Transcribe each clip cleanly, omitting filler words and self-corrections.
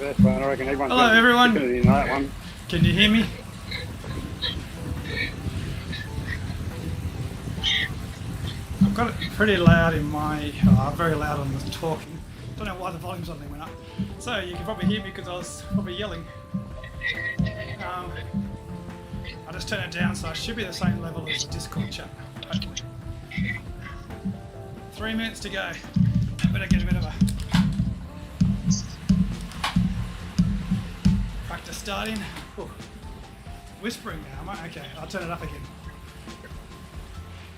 first one. I reckon everyone's Hello everyone. in that one. Can you hear me? I've got it pretty loud in my, very loud on the talking. Don't know why the volume suddenly went up. So you can probably hear me because I was probably yelling. I just turned it down, so I should be the same level as the Discord chat, hopefully. 3 minutes to go. I better get a bit of a practice starting. Ooh. Whispering now, am I? Okay, I'll turn it up again.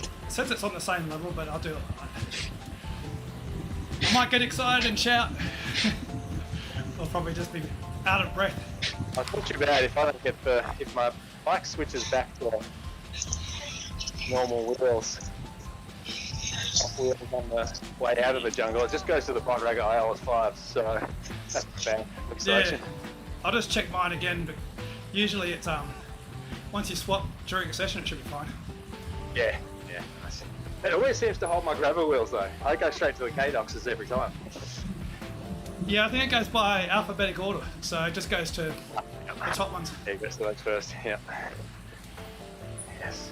It says it's on the same level, but I'll do it like that. I might get excited and shout. I'll probably just be out of breath. I thought too bad if I don't get if my bike switches back to normal wheels on the way out of the jungle. It just goes to the Bonraga ILS5, so that's bang. Yeah, I'll just check mine again, but usually it's once you swap during a session, it should be fine. Yeah. It always seems to hold my gravel wheels though. I go straight to the K-Doxes every time. Yeah, I think it goes by alphabetic order, so it just goes to the top ones. Yeah, it goes to those first, yeah. Yes.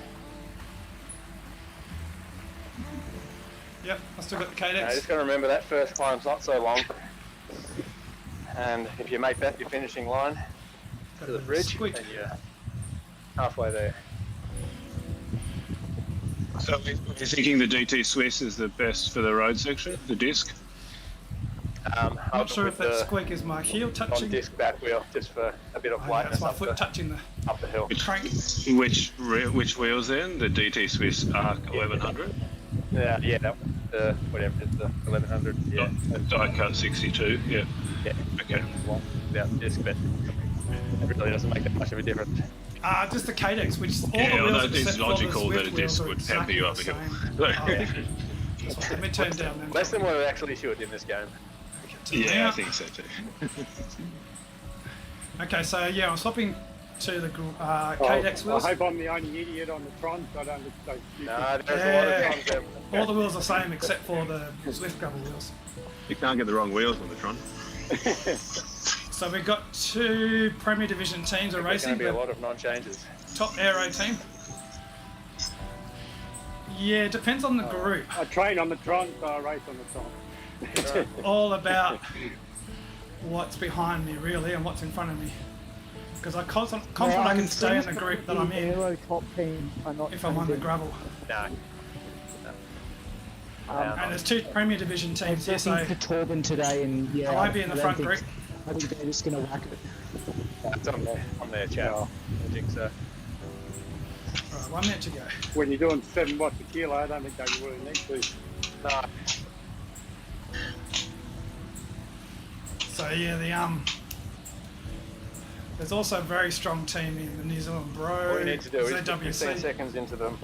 Yep, I still got the KDX. I just got to remember that first climb's not so long. And if you make that your finishing line to the bridge, then you're halfway there. So you're thinking the DT Swiss is the best for the road section, the disc? I'm not sure if that squeak is my heel touching. On disc back wheel, just for a bit of lightness. That's my foot touching up the hill. Crank. Which wheels then? The DT Swiss Arc 1100? Yeah, that whatever, it's the 1100. Yeah. Die cut 62. Yeah. Yeah. Okay. Without disc, but it really doesn't make that much of a difference. Just the KDX, which all Yeah, the wheels well, it's logical that a disc would hamper you up a hill. Let me turn down then. Less than what it actually should in this game. Yeah, I think so too. Okay, so yeah, I'm swapping to the KDX wheels. I hope I'm the only idiot on the Tron, so I don't look so stupid. No, there's a lot of times there. All the wheels are the same except for the Swift gravel wheels. You can't get the wrong wheels on the Tron. So we've got two Premier Division teams are racing. There's going to be a lot of non-changes. Top aero team. Yeah, it depends on the group. I train on the Tron, so I race on the Tron. All about what's behind me really and what's in front of me. Because I'm confident I can stay in the group that I'm in aero top team are not if I'm on the gravel. No. And there's two Premier Division teams here, so for Torben today, and yeah, I might be in the front group. I think they're just going to whack it. That's on their channel. I think so. Alright, 1 minute to go. When you're doing 7 watts a kilo, I don't think they really need to. No. So yeah, there's also a very strong team in the New Zealand Bro. All you need to do is put 15 ZWC. seconds into them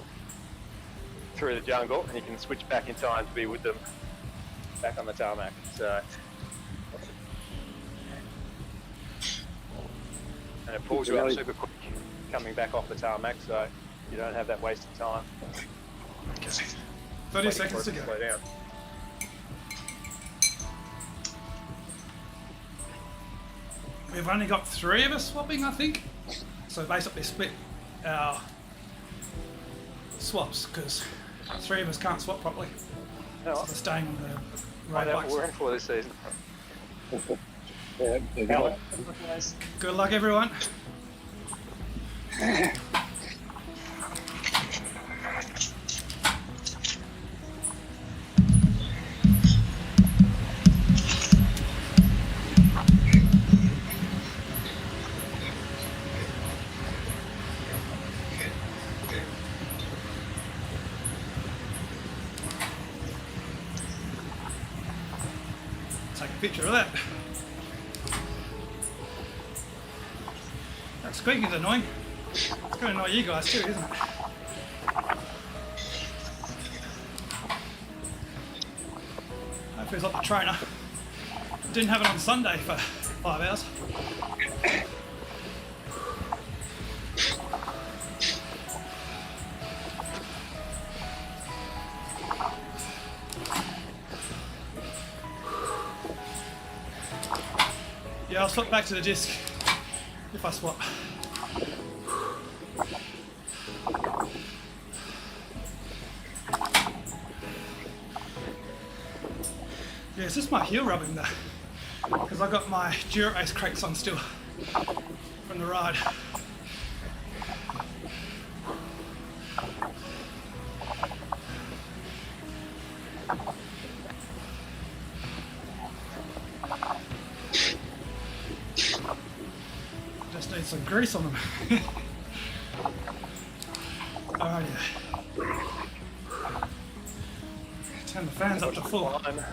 through the jungle, and you can switch back in time to be with them back on the tarmac. So, and it pulls you up super quick coming back off the tarmac, so you don't have that wasted time. Okay. 30 seconds to go. Slow down. We've only got 3 of us swapping, I think. So basically split our swaps because 3 of us can't swap properly. So we're staying on the road That's bikes. what we're in for this season. Good luck, everyone. Take a picture of that. That squeaking's annoying. It's going to annoy you guys too, isn't it? Hopefully it's not the trainer. Didn't have it on Sunday for 5 hours. Yeah, I'll swap back to the disc if I swap. Yeah, it's just my heel rubbing though, because I got my Dura Ace crates on still from the ride. Just need some grease on them. Alright, yeah. Turn the fans up to full. Climb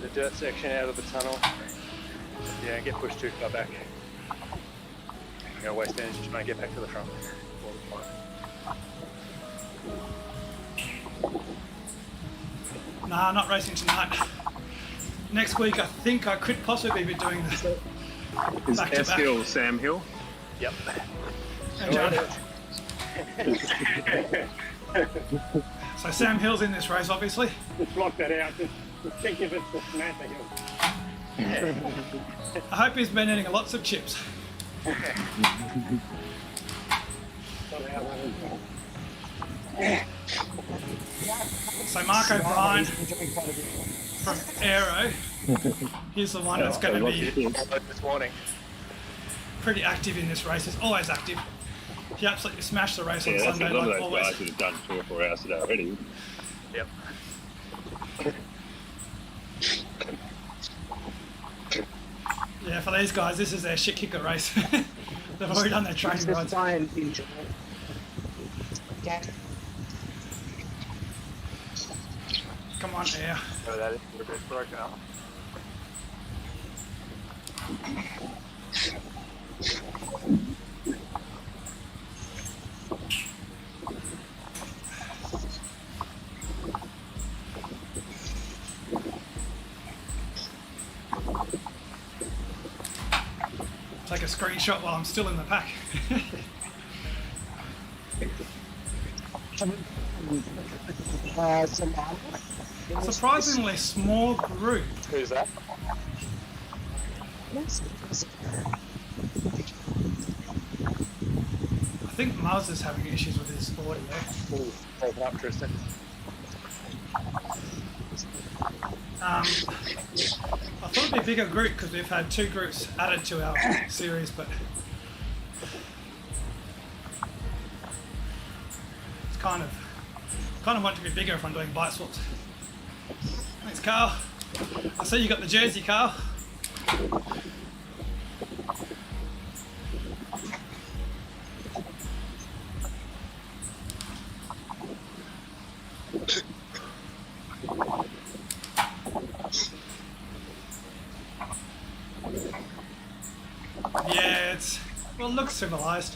the dirt section out of the tunnel. Yeah, get pushed too far back. You're gonna waste energy trying to get back to the front. Nah, not racing tonight. Next week I think I could possibly be doing this Is back to S back. Hill Sam Hill? Yep. Hey, John. So Sam Hill's in this race, obviously. Just block that out. Just think if it's the Samantha Hill. I hope he's been eating lots of chips. So Mark O'Brien from Aero, he's the one that's going to be This morning. pretty active in this race. He's always active. He absolutely smashed the race on Yeah, that's Sunday, a lot of like those always. guys that have done 3 or 4 hours today already. Yep. Yeah, for these guys, this is their shit kicker race. They've already done their training Just rides. try and enjoy it. Yeah. Come on, Air. So that is a bit broken up. Take a screenshot while I'm still in the pack. Surprisingly small group. Who's that? I think Muzz is having issues with his audio. Ooh, broken up, Tristan. I thought it'd be a bigger group because we've had 2 groups added to our series, but it's kind of want it to be bigger if I'm doing bike swaps. Thanks, Carl. I see you got the jersey, Carl. Yeah, it looks civilized,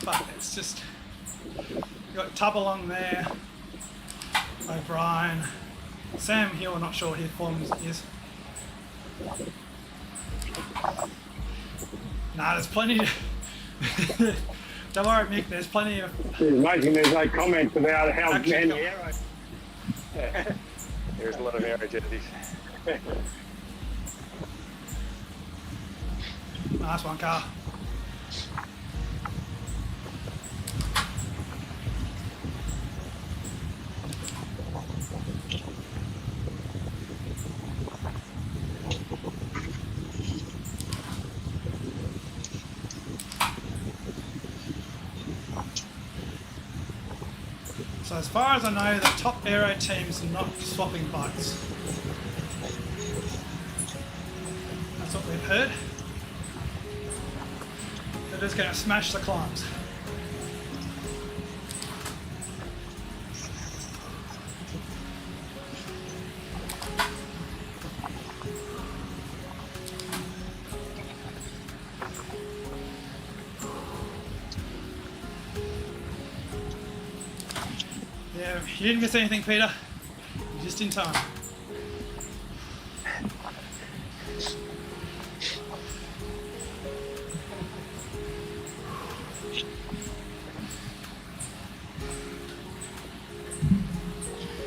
but it's just, you got Tub along there, O'Brien, Sam Hill, I'm not sure what his form is. Nah, there's plenty. Don't worry, Mick, there's plenty of. It's amazing there's no comments about how Actually, many no. arrows. There's a lot of aero jerseys. Nice one, Carl. So as far as I know, the top aero team's not swapping bikes. That's what we've heard. They're just going to smash the climbs. Yeah, you didn't miss anything, Peter. You're just in time.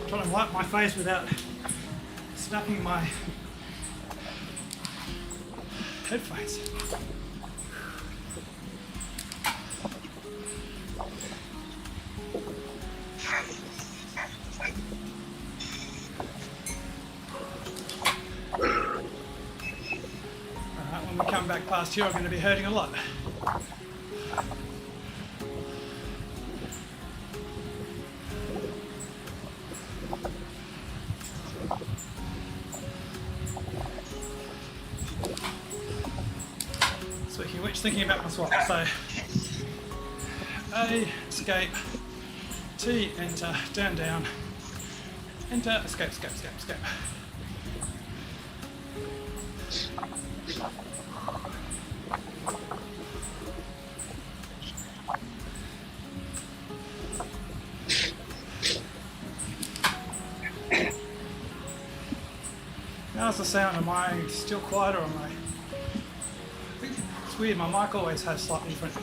Trying to wipe my face without snapping my headphones. Alright, when we come back past here, I'm going to be hurting a lot. Speaking of which, thinking about my swap. So, A, escape, T, enter, down, down, enter, escape, escape, escape, escape. How's the sound? Am I still quiet or am I? It's weird, my mic always has slightly different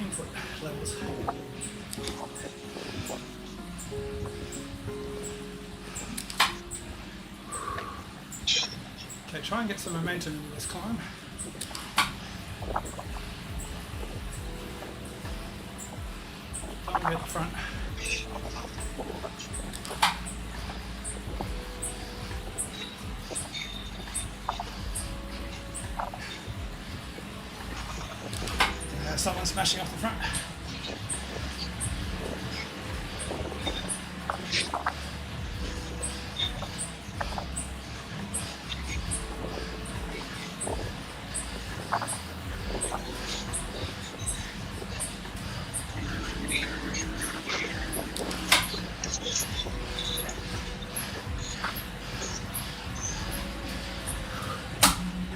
input levels. Okay, try and get some momentum in this climb. Don't be at the front. Someone smashing off the front.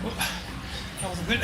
Oh, that wasn't good.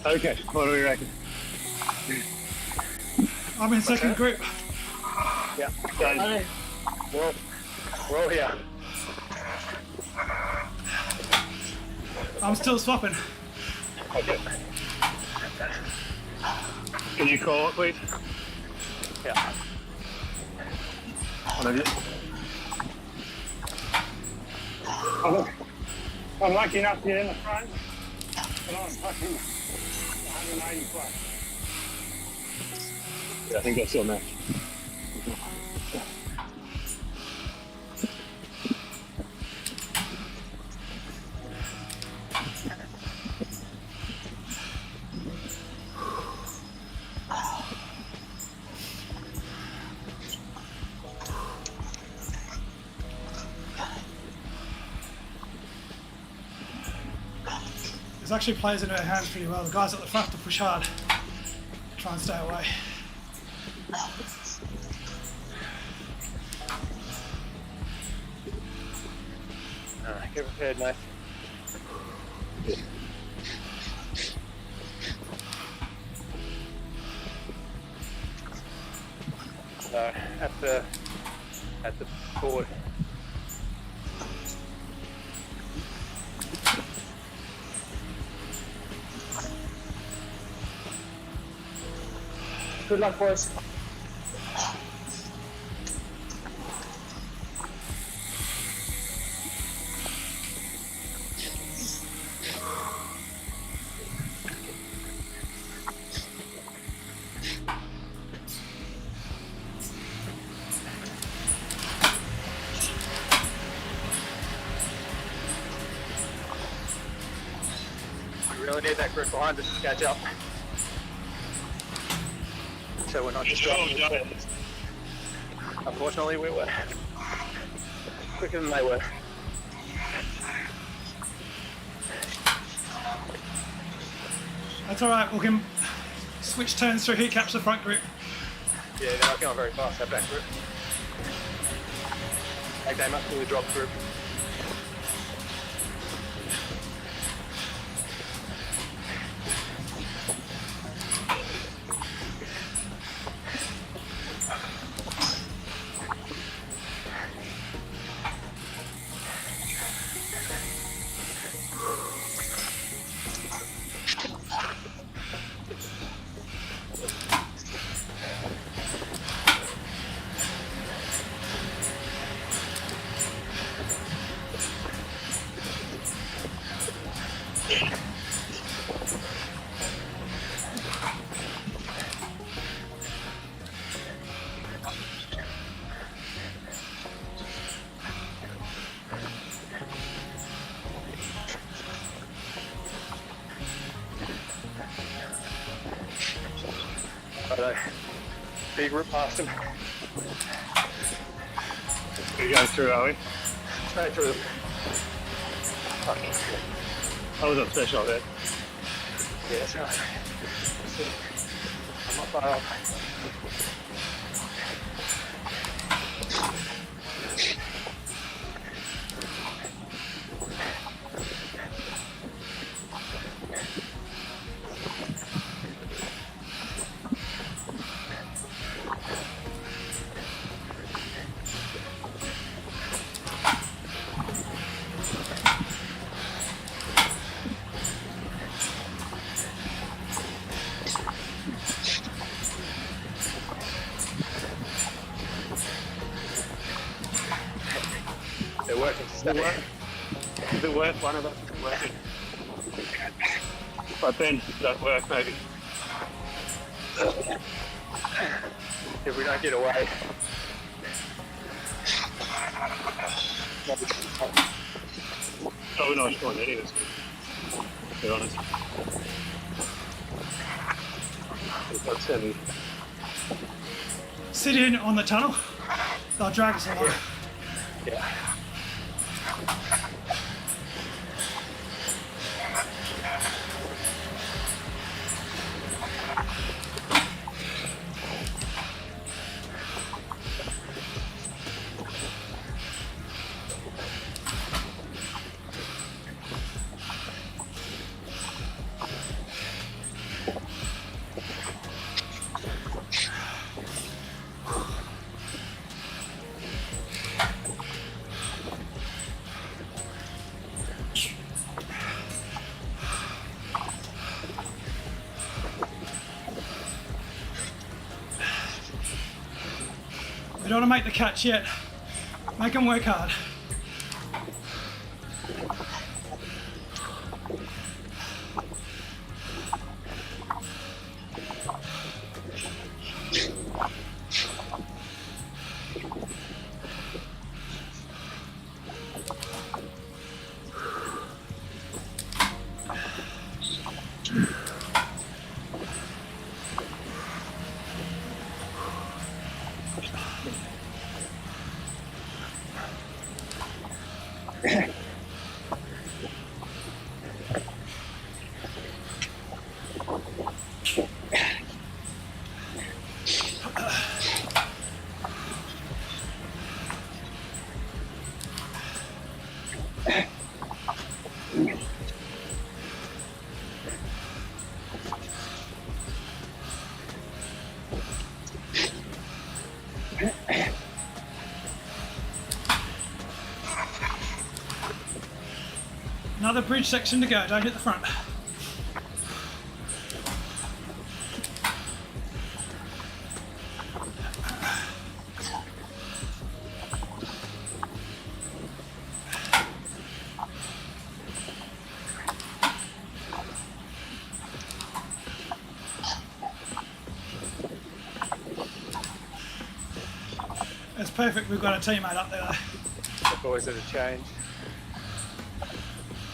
Okay, what do we reckon? I'm in second group. Yeah. Done. We're all here. I'm still swapping. Okay. Can you call it, please? Yeah. One of you. I'm lucky enough to get in the front, but I'm fucking 180 plus. Yeah, I think that's your match. There's actually players in her hands pretty well. The guys at the front have to push hard. Try and stay away. Get prepared, mate. So at the board. Good luck, boys. We really need that group behind us to catch up. So we're not distracted. Unfortunately, we were quicker than they were. That's alright, we can switch turns through here, catch the front group. Yeah, they're not going very fast, that back group. Like they must really drop group. Righto. Big rip past him. We're going through, are we? Straight through them. I was on special there. Yeah, that's right. I'm not far off. They're working to stay. Is it worth one of us isn't working? But then don't work maybe. If we don't get away. Oh, we're not scoring any of this. To be honest. That's heavy. Sit in on the tunnel. They'll drag us along. Yeah. We don't want to make the catch yet. Make them work hard. Another bridge section to go, don't hit the front. It's perfect, we've got a teammate up there. The boys that have changed.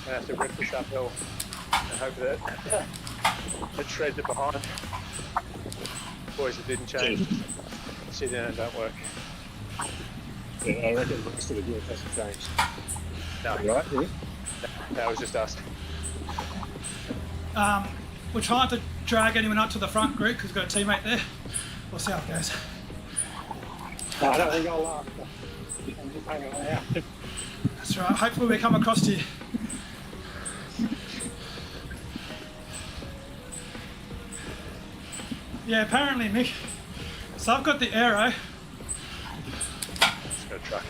I have to rip this uphill and hope that it shreds it behind. Boys that didn't change, sit down and don't work. Yeah, I reckon most of the group hasn't changed. No, Right, yeah? that was just us. We're trying to drag anyone up to the front group because we've got a teammate there. We'll see how it goes. No, I don't think I'll last. I'm just hanging out. That's right, hopefully we come across to you. Yeah, apparently, Mick. So I've got the arrow. Let's go truck.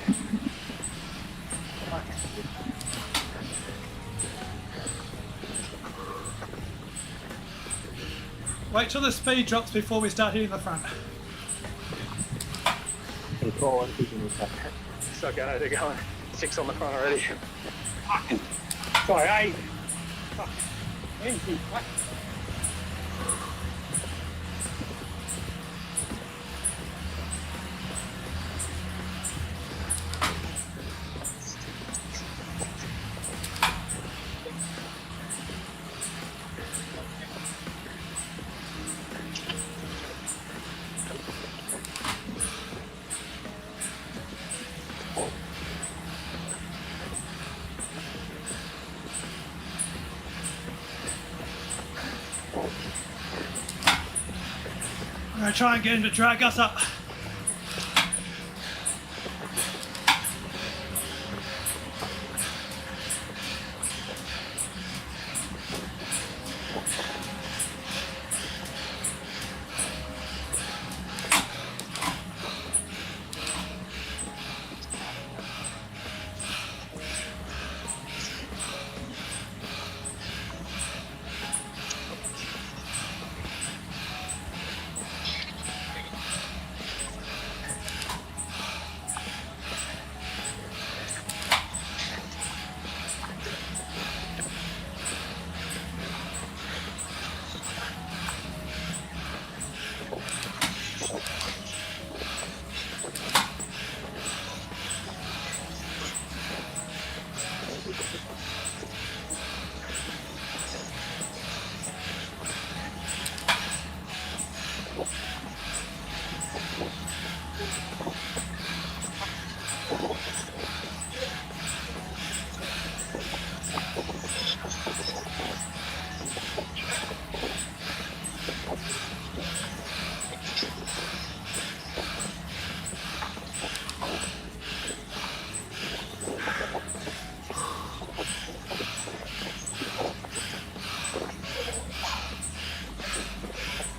Wait till the speed drops before we start hitting the front. It's not going, they're going 6 on the front already. Sorry, 8. Fuck. Empty. What? I'm going to try and get him to drag us up.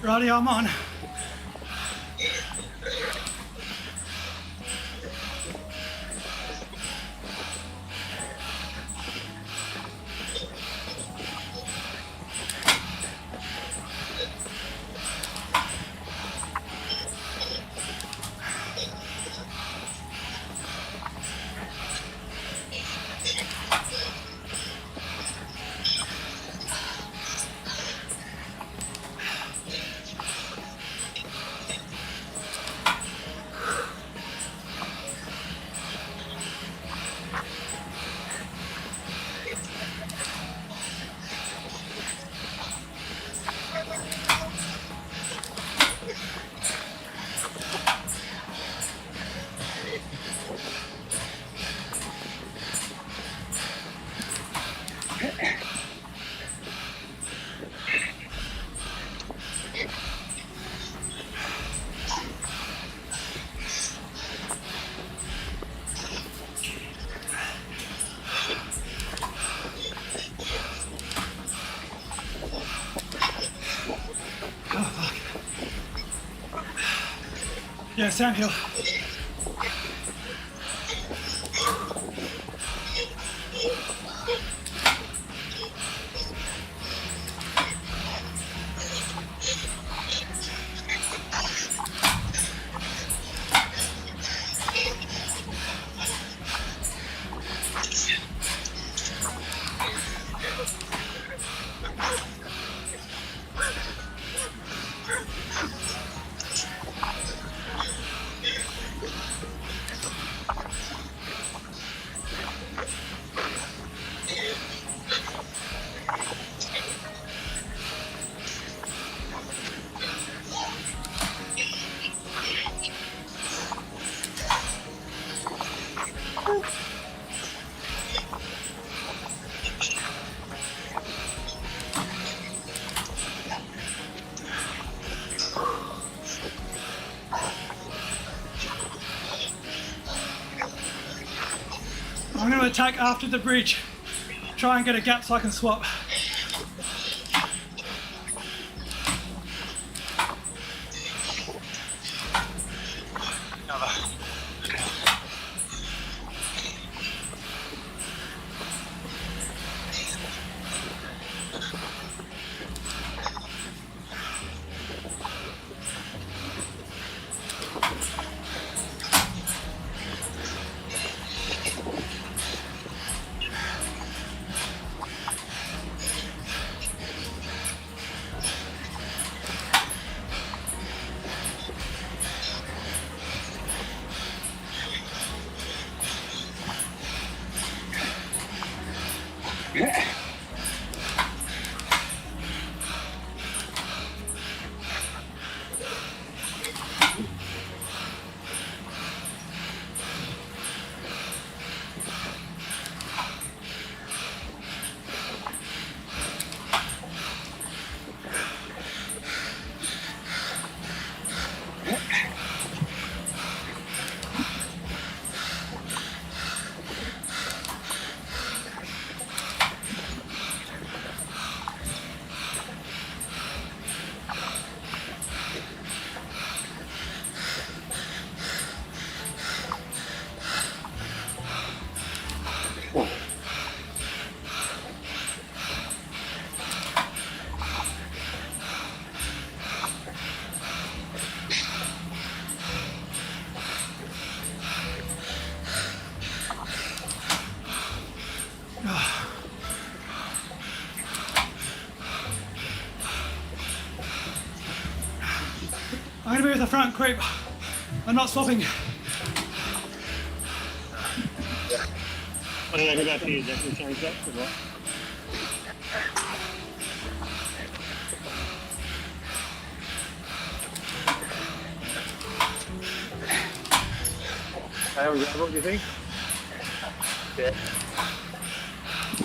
Righty, I'm on. Yeah, downhill. I'm going to attack after the bridge. Try and get a gap so I can swap. I'm going to be with the front creep. I'm not swapping. I don't know who that is. That can change that or what? What do you think? Yeah.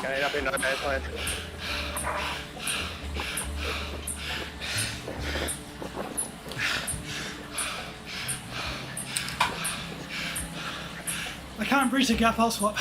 Gonna end up in no man's land. I can't breach the gap, I'll swap.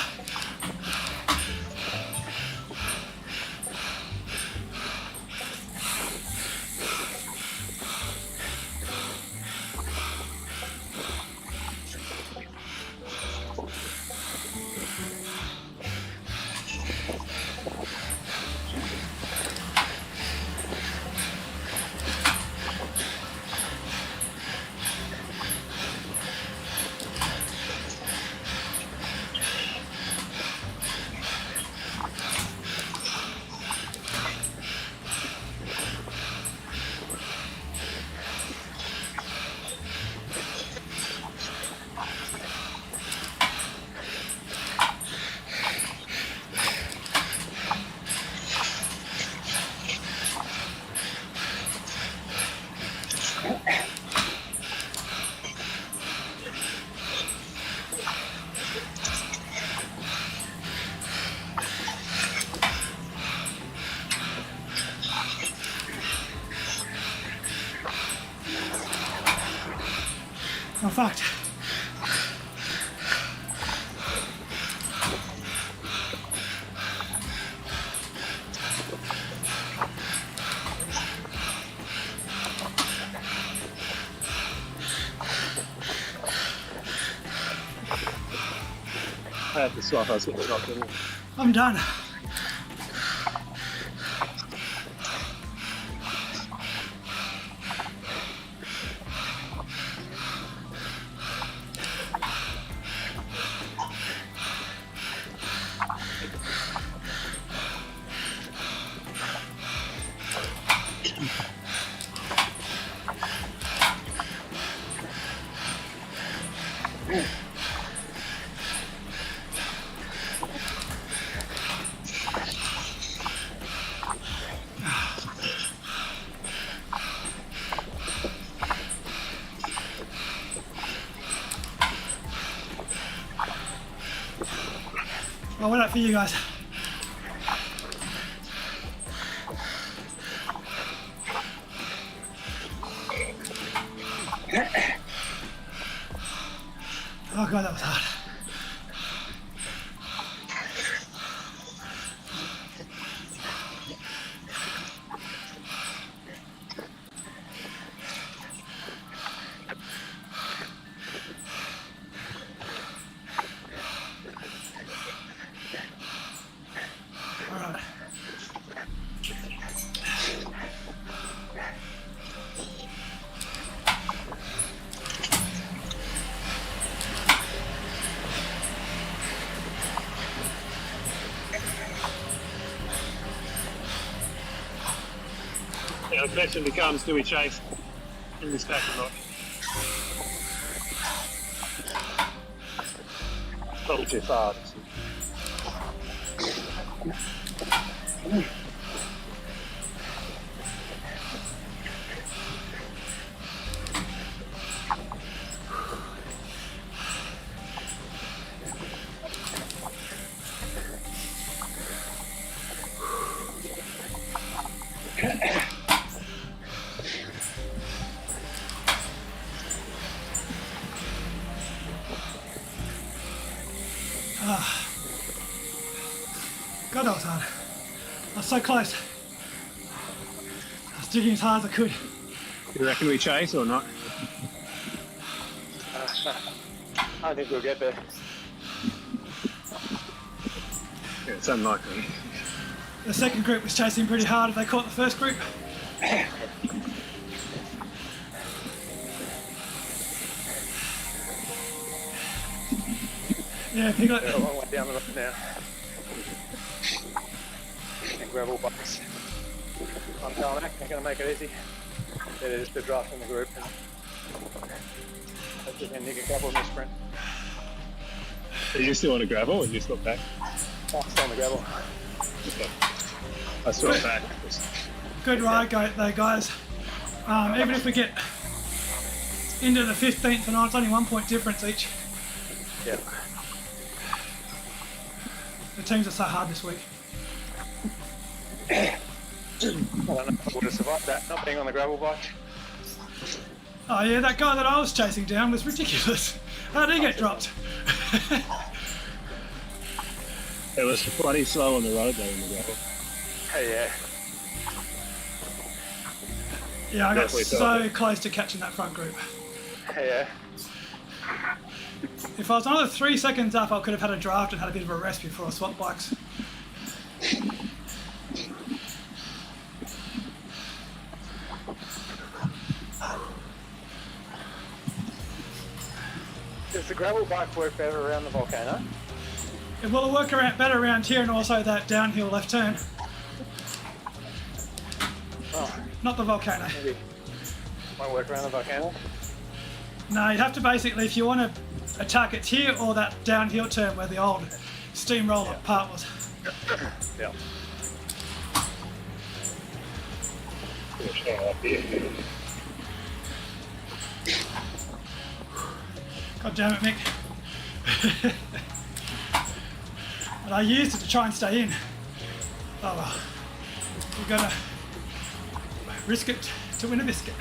I'm fucked. I had to swap. I was getting dropped in. I'm done. I'll wait up for you guys. Oh god, that was hard. All right. Yeah, the question becomes, do we chase in this pack or not? Probably too far. God, that was hard. I was so close. I was digging as hard as I could. You reckon we chase or not? I think we'll get there. Yeah, it's unlikely. The second group was chasing pretty hard if they caught the first group. Yeah, Piglet. We're a long way down the road now. And gravel bikes. I'm tarmac, not going to make it easy. It is to draft in the group. And hopefully we can nick a couple in the sprint. Do you still want to gravel or you just got back? Oh, still on the gravel. Okay. I saw it back. Good ride, though, guys. Even if we get into the 15th and on, it's only 1 point difference each. Yeah. The teams are so hard this week. I don't know if I would have survived that, not being on the gravel bike. Oh yeah, that guy that I was chasing down was ridiculous. How did he get dropped? It was bloody slow on the road though in the gravel. Hey, yeah. Yeah, I got Definitely so felt it. close to catching that front group. Hey, yeah. If I was another 3 seconds up, I could have had a draft and had a bit of a rest before I swapped bikes. Does the gravel bike work better around the volcano? It will work better around here and also that downhill left turn. Oh, Not the volcano. maybe won't work around the volcano. No, you have to basically, if you want to attack it here or that downhill turn where the old steamroller part was. Yeah. God damn it, Mick. But I used it to try and stay in. Oh well. You've got to risk it to win a biscuit.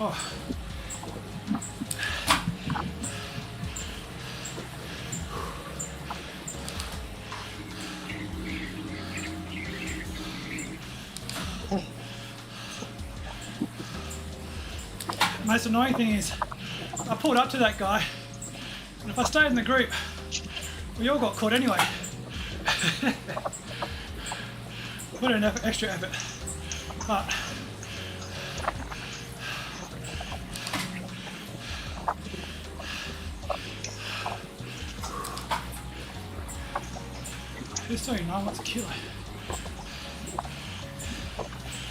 Oh. Most annoying thing is, I pulled up to that guy, and if I stayed in the group, we all got caught anyway. Put in extra effort, but who's doing 9 watts a kilo?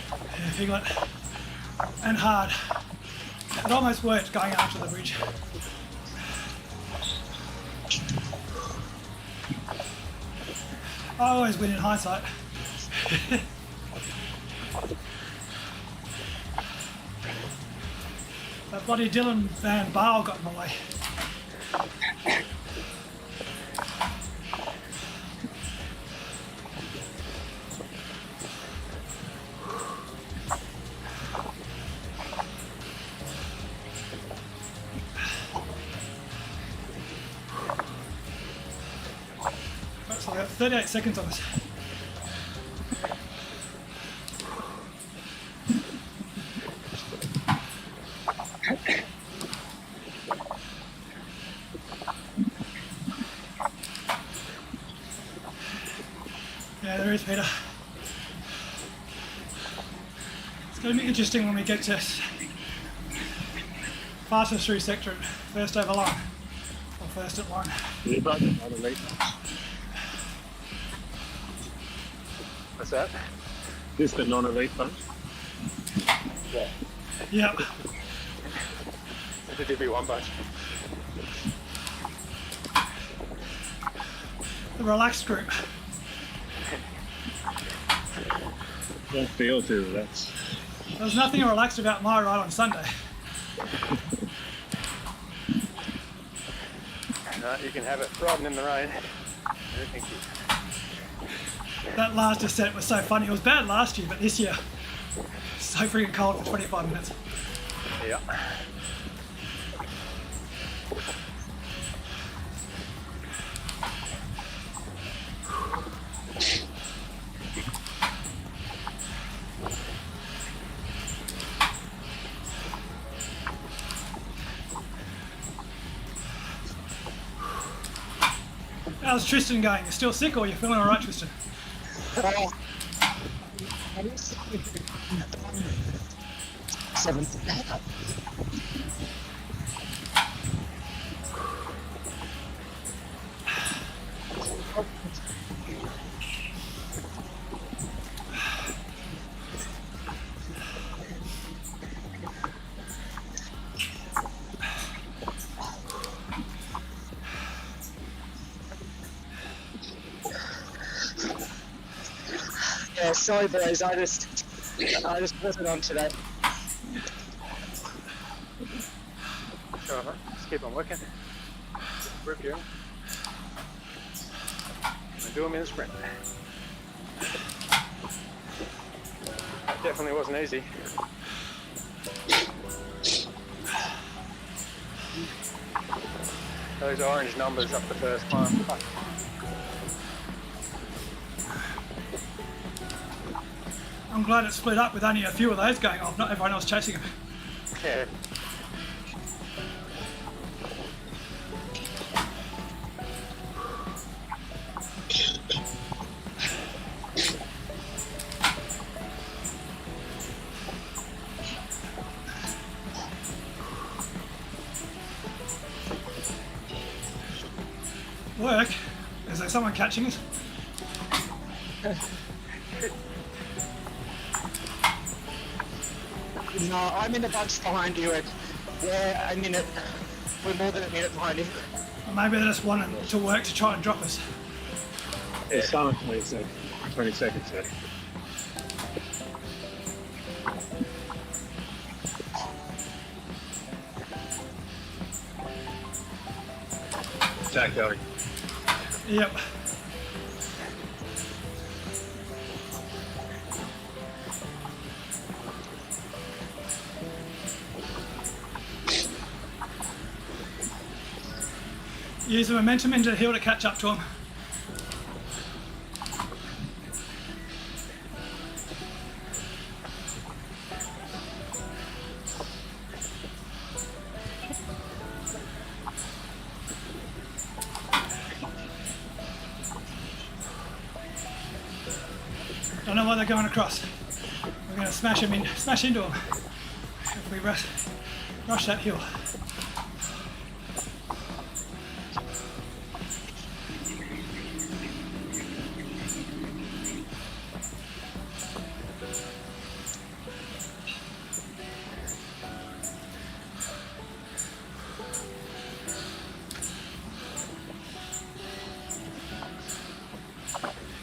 Yeah, Piglet. And hard. It almost worked going after the bridge. I always win in hindsight. That bloody Dylan Van Baal got in my way. So I got 38 seconds on this. Yeah, there is, Peter. It's going to be interesting when we get to fastest through sector, first over line, or first at line. What's that? This the non-elite bunch. Yeah. Yep. The Div1 bunch. The relaxed group. Don't feel too relaxed. There was nothing relaxed about my ride on Sunday. No, you can have it riding in the rain. No, thank you. That last descent was so funny. It was bad last year, but this year, so freaking cold for 25 minutes. Yeah. How's Tristan going? You still sick or you feeling alright, Tristan? Seventh. Yeah, sorry boys, I just wasn't on today. Alright, just keep on working. Rip you. And do them in a sprint. That definitely wasn't easy. Those orange numbers up the first climb. I'm glad it split up with only a few of those going off, not everyone else chasing them. Yeah. Work? Is there someone catching us? No, I'm in a bunch behind you, and we're a minute. We're more than a minute behind you. Or maybe they just wanted to work to try and drop us. Yeah, start 20 seconds. 20 seconds there. Attack going. Yep. Use the momentum into the hill to catch up to him. Don't know why they're going across. We're going to smash into them if we rush that hill.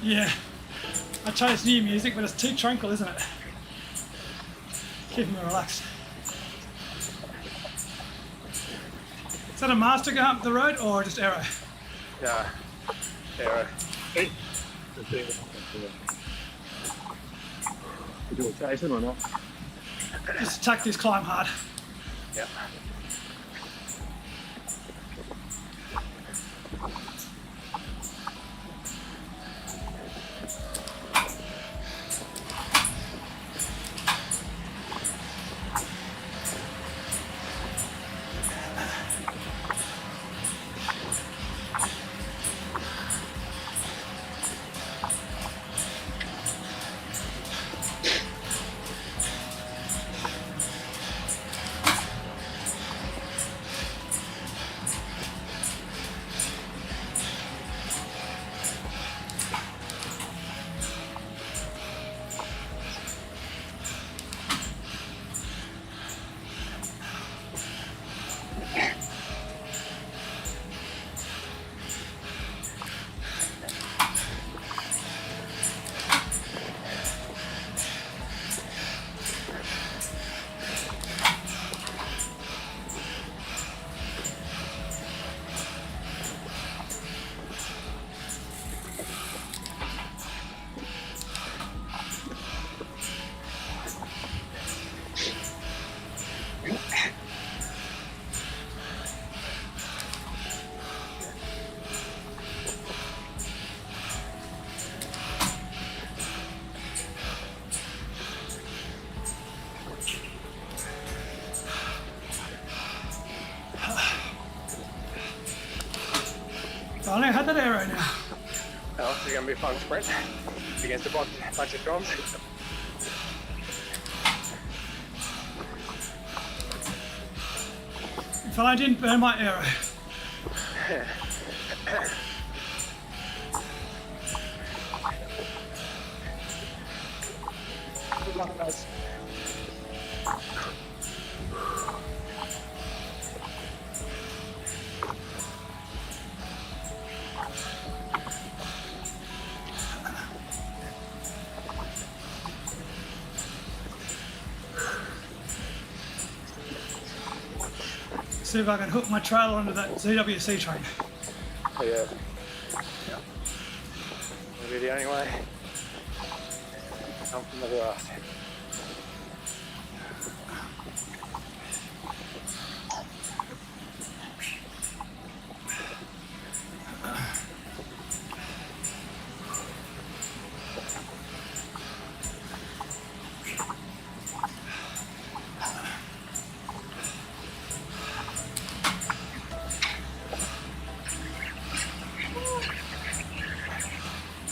Yeah, I chose new music, but it's too tranquil, isn't it? Keeping me relaxed. Is that a master going up the road or just arrow? Yeah. Arrow. Hey. Do it, Jason, or not? Just attack this climb hard. Yeah. Finally, I had that arrow now. Oh, it's going to be a fun sprint against a bunch of drums. If I didn't burn my arrow. Good luck, guys. See if I can hook my trailer onto that ZWC train. Oh, yeah. That'll be the only way. Come from the grass.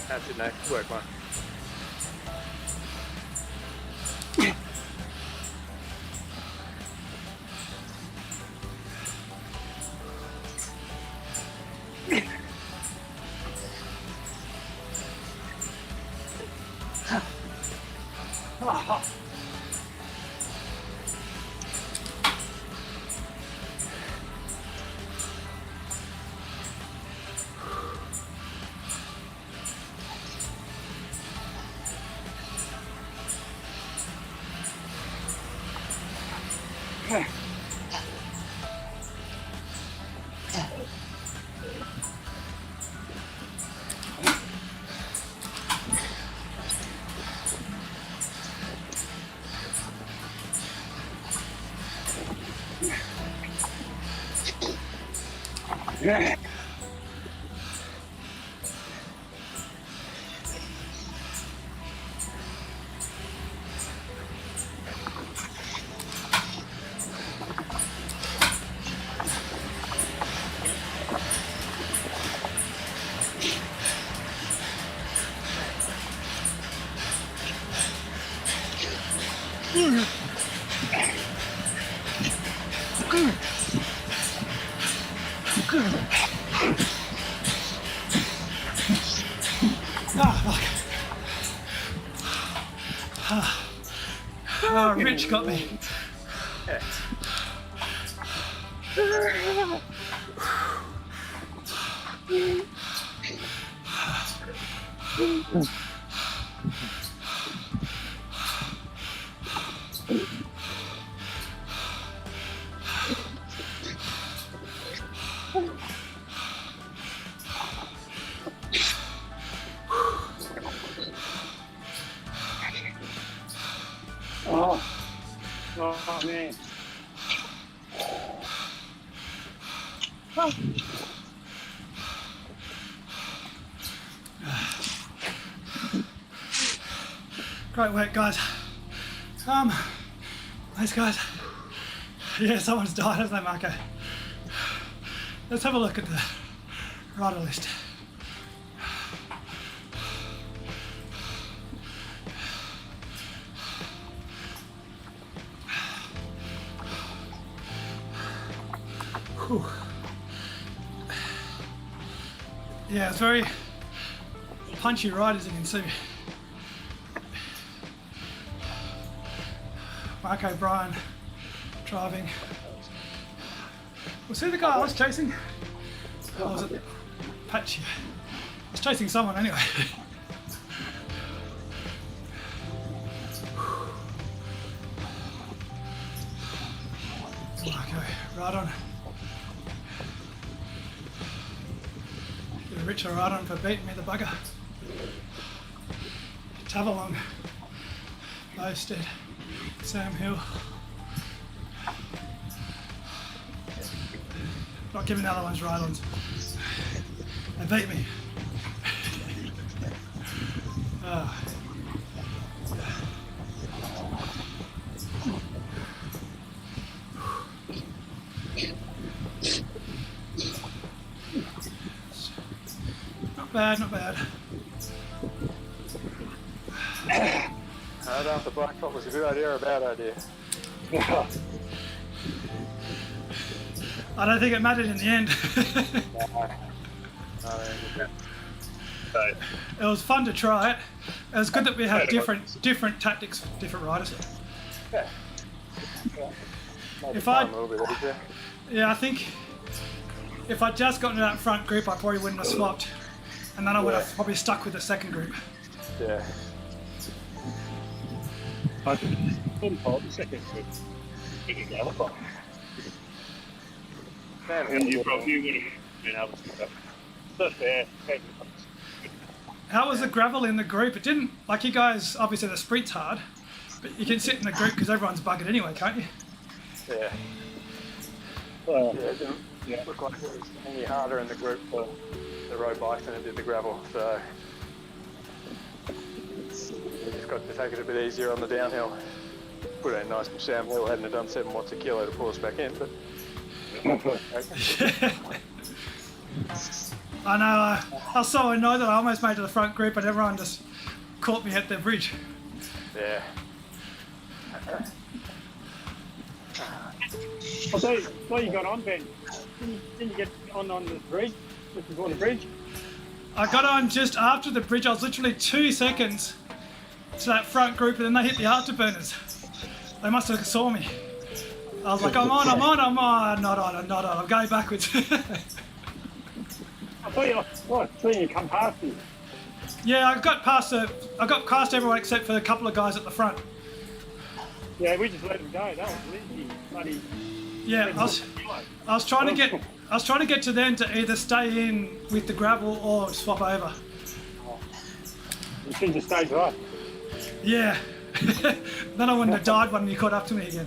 That's it, no. Work one. Oh, Rich got me. Oh man. Great work, guys. Thanks, guys. Yeah, someone's died, hasn't they, Marco? Let's have a look at the rider list. Whew. Yeah, it's very punchy ride, as you can see. Mark O'Brien driving. Was he the guy I was chasing? Or was it Patchy? I was chasing someone anyway. Okay, right on. Give Rich a right on for beating me, the bugger. Tavalong. Boasted. Sam Hill. Not giving the other ones ride-ons. They beat me. Not bad, not bad. I don't know if the black top was a good idea or a bad idea. I don't think it mattered in the end. It was fun to try it. It was good that we had different tactics for different riders. Yeah. If I, a little bit easier. yeah, I think if I'd just gotten to that front group, I probably wouldn't have swapped, and then I would have probably stuck with the second group. Yeah. I couldn't hold the second group. Man, And you probably would have been able to do that. Not fair. How was the gravel in the group? It didn't, like you guys, obviously the sprint's hard, but you can sit in the group because everyone's buggered anyway, can't you? Yeah. Well, Yeah, it didn't look like it was any harder in the group for the road bikes than it did the gravel, so we just got to take it a bit easier on the downhill. Put in nice from Sam Hill, hadn't have done 7 watts a kilo to pull us back in, but I know, I was so annoyed that I almost made it to the front group and everyone just caught me at the bridge. yeah. I thought you got on, Ben. Didn't you get on the bridge? Just before the bridge? I got on just after the bridge. I was literally 2 seconds to that front group and then they hit the afterburners. They must have saw me. I was like, I'm on, not on, I'm going backwards. I thought you come past me. Yeah, I got past everyone except for a couple of guys at the front. Yeah, we just let him go. That was Lindsay, bloody. Yeah, I was trying to get to them to either stay in with the gravel or swap over. You should just stay right. Yeah. Then I wouldn't have died when you caught up to me again.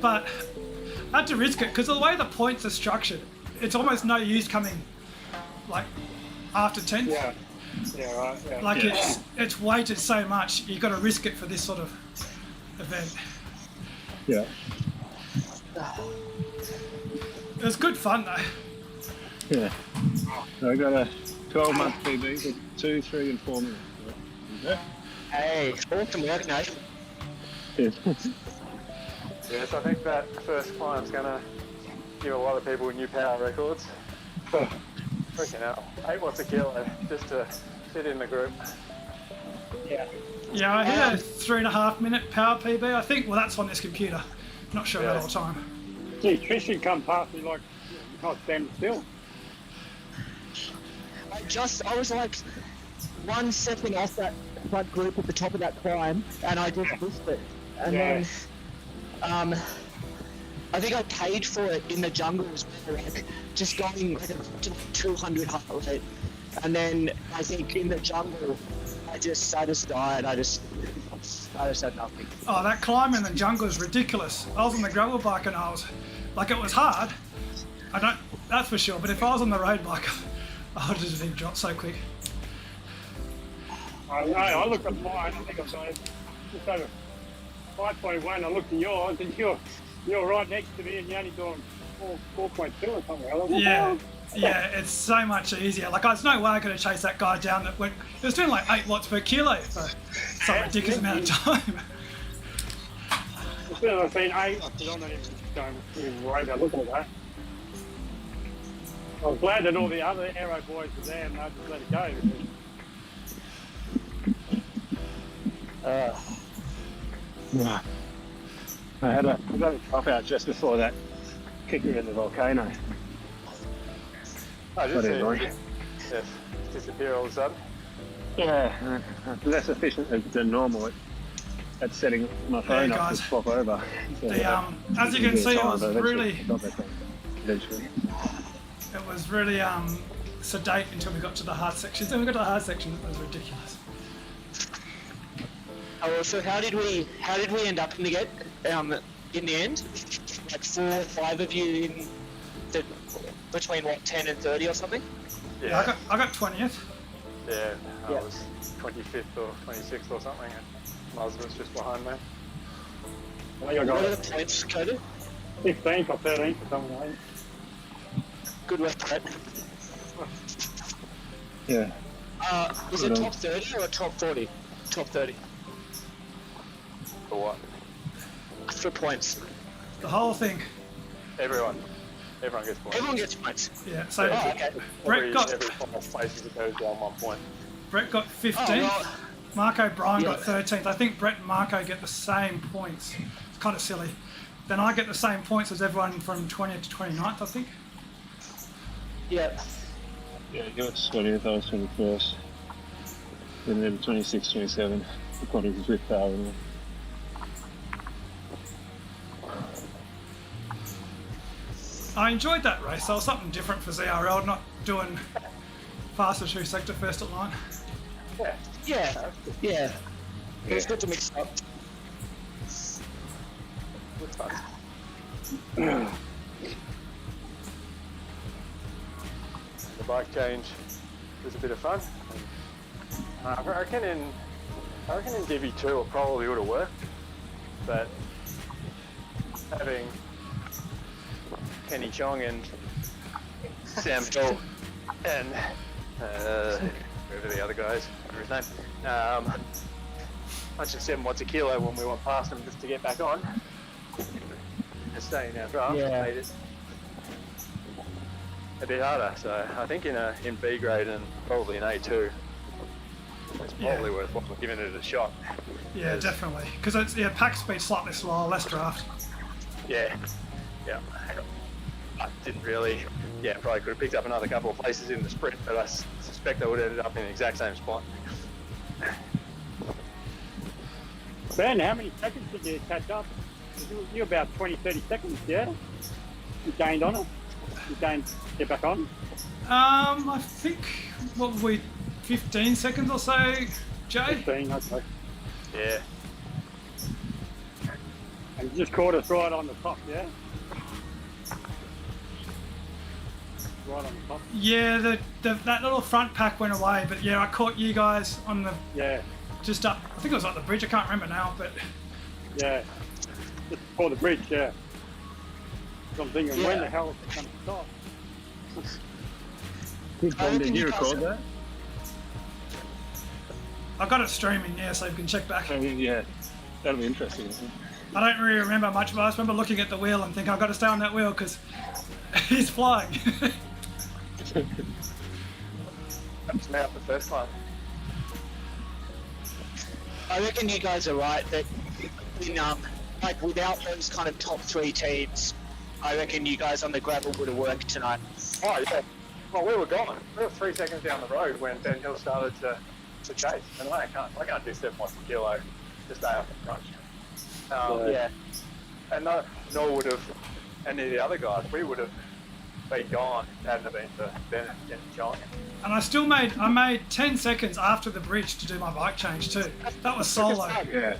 But I had to risk it because of the way the points are structured, it's almost no use coming like after 10th. Yeah. Yeah, right. Yeah. Like it's weighted so much, you've got to risk it for this sort of event. Yeah. It was good fun though. Yeah. So I got a 12-month PB for 2, 3 and 4 minutes. Yeah. Hey, awesome work, Nate. Yes, I think that first climb's gonna give a lot of people new power records. Freaking hell. 8 watts a kilo just to fit in the group. Yeah. Yeah, I hit a 3.5 minute power PB. I think. Well, that's on this computer. Not sure about all the time. Gee, Trish should come past me like not stand still. I was like 1 second off that front group at the top of that climb, and I just missed it. And then, I think I paid for it in the jungle as well, like just going like to 200 heart rate. And then I think in the jungle, I just died. I just had nothing. Oh, that climb in the jungle is ridiculous. I was on the gravel bike and I was like, it was hard. That's for sure. But if I was on the road bike, I would have just been dropped so quick. I don't know, I looked at mine, I think I've got just over 5.1, I looked at yours, and you're right next to me, and you're only doing 4.2 or something. I was like, Yeah, "Oh." yeah, it's so much easier. Like, there's no way I could have chased that guy down that went. It was doing like 8 watts per kilo for some ridiculous amount of time. As soon as I've seen 8, I said, I'm not even worried about looking at that. I was glad that all the other aero boys were there and I just let it go. I got a drop out just before that kicker in the volcano. I just Whatever. disappear all of a sudden. Yeah, less efficient than normal at setting my phone up guys. to swap over. So, As you can see, it was eventually really, got that thing. Eventually. it was really sedate until we got to the hard sections. Then we got to the hard sections. It was ridiculous. Oh, so how did we end up in the end? Like 4 or 5 of you in the between what 10 and 30 or something? Yeah, I got 20th. Yeah, I was 25th or 26th or something, and Muzz was just behind me. I think I What are got the points, Cody? 15th or 13th or something like that. Good work, Brett. Yeah. Is it top 30 or top 40? Top 30 For what? for points. The whole thing. Everyone gets points. Everyone gets points. Yeah. So Oh, okay. Brett got every 5 places it goes down 1 point. Brett got 15th. Oh, well, Marco Bryan got Yeah. 13th. I think Brett and Marco get the same points. It's kind of silly. Then I get the same points as everyone from 20th to 29th, I think. yeah. Yeah, you got 20th, I was 21st. Then 26, 27, according to Zwift Power. I enjoyed that race. That was something different for ZRL, not doing fastest through sector first at line. Yeah. Yeah. It was good to mix up. Good fun. The bike change was a bit of fun. I reckon in Div2 it probably would have worked, but having Kenny Chong and Sam Hill and whoever the other guys, whatever his name, much of 7 watts a kilo when we went past them just to get back on. Just staying our draft made it a bit harder. So I think in B grade and probably in A2, it's probably worthwhile giving it a shot. Yeah, definitely. Because it's pack speed slightly slower, less draft. Yeah. I didn't really. Yeah, probably could have picked up another couple of places in the sprint, but I suspect I would have ended up in the exact same spot. Ben, how many seconds did you catch up? You're about 20, 30 seconds, yeah? You gained on it? You gained, get back on? I think, what were we, 15 seconds or so, Jay? 15, okay. Yeah. And you just caught us right on the top, yeah? Right on the top. Yeah, that little front pack went away, but yeah, I caught you guys on the, Yeah, just up, I think it was like the bridge, I can't remember now, but yeah. Just before the bridge, yeah. So I'm thinking, when the hell is it going to stop? Good fun. Did you record that? I got it streaming, yeah, so you can check back. Yeah, that'll be interesting. I don't really remember much, but I just remember looking at the wheel and thinking I've got to stay on that wheel because he's flying. That's me up the first one. I reckon you guys are right that in, like without those kind of top 3 teams, I reckon you guys on the gravel would have worked tonight. Oh yeah. Well, we were gone. We were 3 seconds down the road when Ben Hill started to chase, and I can't do 7 watts a kilo to stay up in front. Yeah. And nor would have any of the other guys. We would have been gone if it hadn't been for Ben and John. And I made 10 seconds after the bridge to do my bike change too. That was solo. Yeah.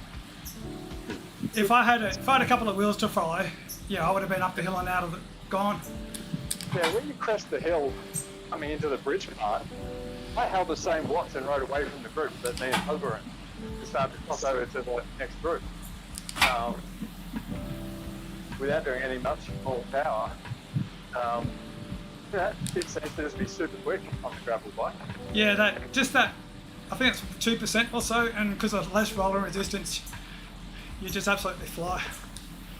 If I had a couple of wheels to follow, yeah, I would have been up the hill and out of it, gone. Yeah, when you crest the hill coming into the bridge part, I held the same watts and rode away from the group that me and Hug were in to start to cross over to the next group. Without doing any much more power. Yeah, it seems to just be super quick on the gravel bike. Yeah, I think it's 2% or so, and because of less roller resistance, you just absolutely fly.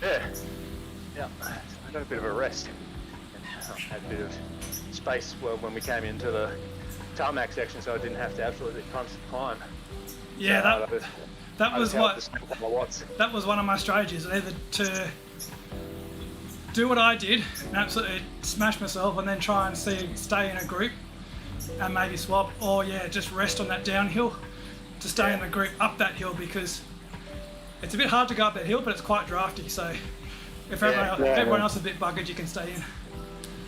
Yeah. Yeah. I got a bit of a rest. I had a bit of space when we came into the tarmac section, so I didn't have to absolutely constant climb. Yeah, So that was watts. that was one of my strategies, either to do what I did and absolutely smash myself and then try and stay in a group and maybe swap, or yeah, just rest on that downhill to stay in the group up that hill, because it's a bit hard to go up that hill, but it's quite drafty, so if everyone else is a bit buggered, you can stay in.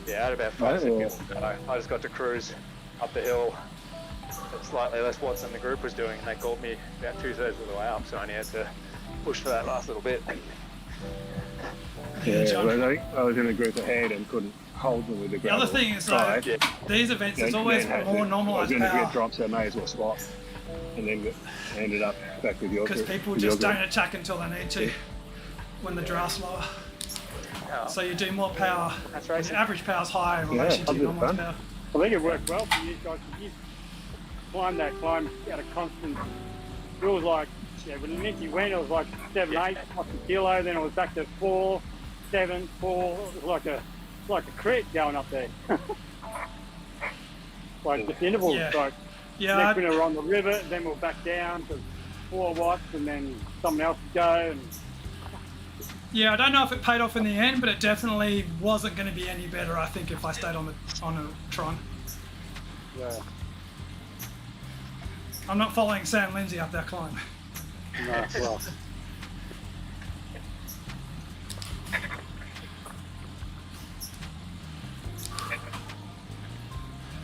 Yeah, I had about 5 seconds to go. I just got to cruise up the hill at slightly less watts than the group was doing, and they caught me about 2/3 of the way up, so I only had to push for that last little bit. Yeah, John. well, I was in a group ahead and couldn't hold them with the The gravel. other thing is, Right. these events, there's always more I was normalised going to get power, dropped, so I may as well swap. And then ended up back with your because group. people with your just group. don't attack until they need to when the draft's lower. Oh, So you do more power. That's right. The average power's higher in relation to Yeah, your normalised fun. power. I think it worked well for you guys. You climb at a constant. It was like, yeah, when Nicky went, it was like 7, 8 watts a kilo. Then it was back to 4, 7, 4. It was like a creek going up there. Like just intervals. Yeah. Like Yeah, next minute we're on the river, then we're back down to 4 watts, and then someone else would go. And yeah, I don't know if it paid off in the end, but it definitely wasn't going to be any better, I think, if I stayed on a Tron. yeah, I'm not following Sam Lindsay up that climb. no, well.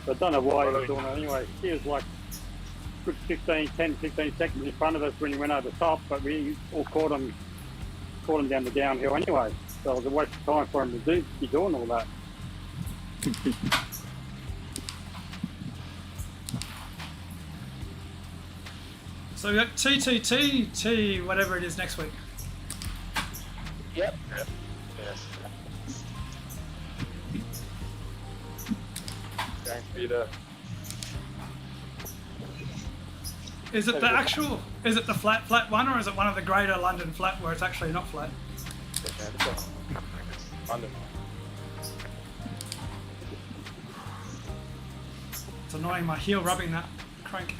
I don't know why he was doing it anyway. He was like good 10, 15 seconds in front of us when he went over the top, but we all caught him down the downhill anyway. So it was a waste of time for him to be doing all that. So we got TTT, whatever it is, next week. Yep. yes. Going to be the Is it the flat one, or is it one of the greater London flat where it's actually not flat? London. It's annoying, my heel rubbing that crank.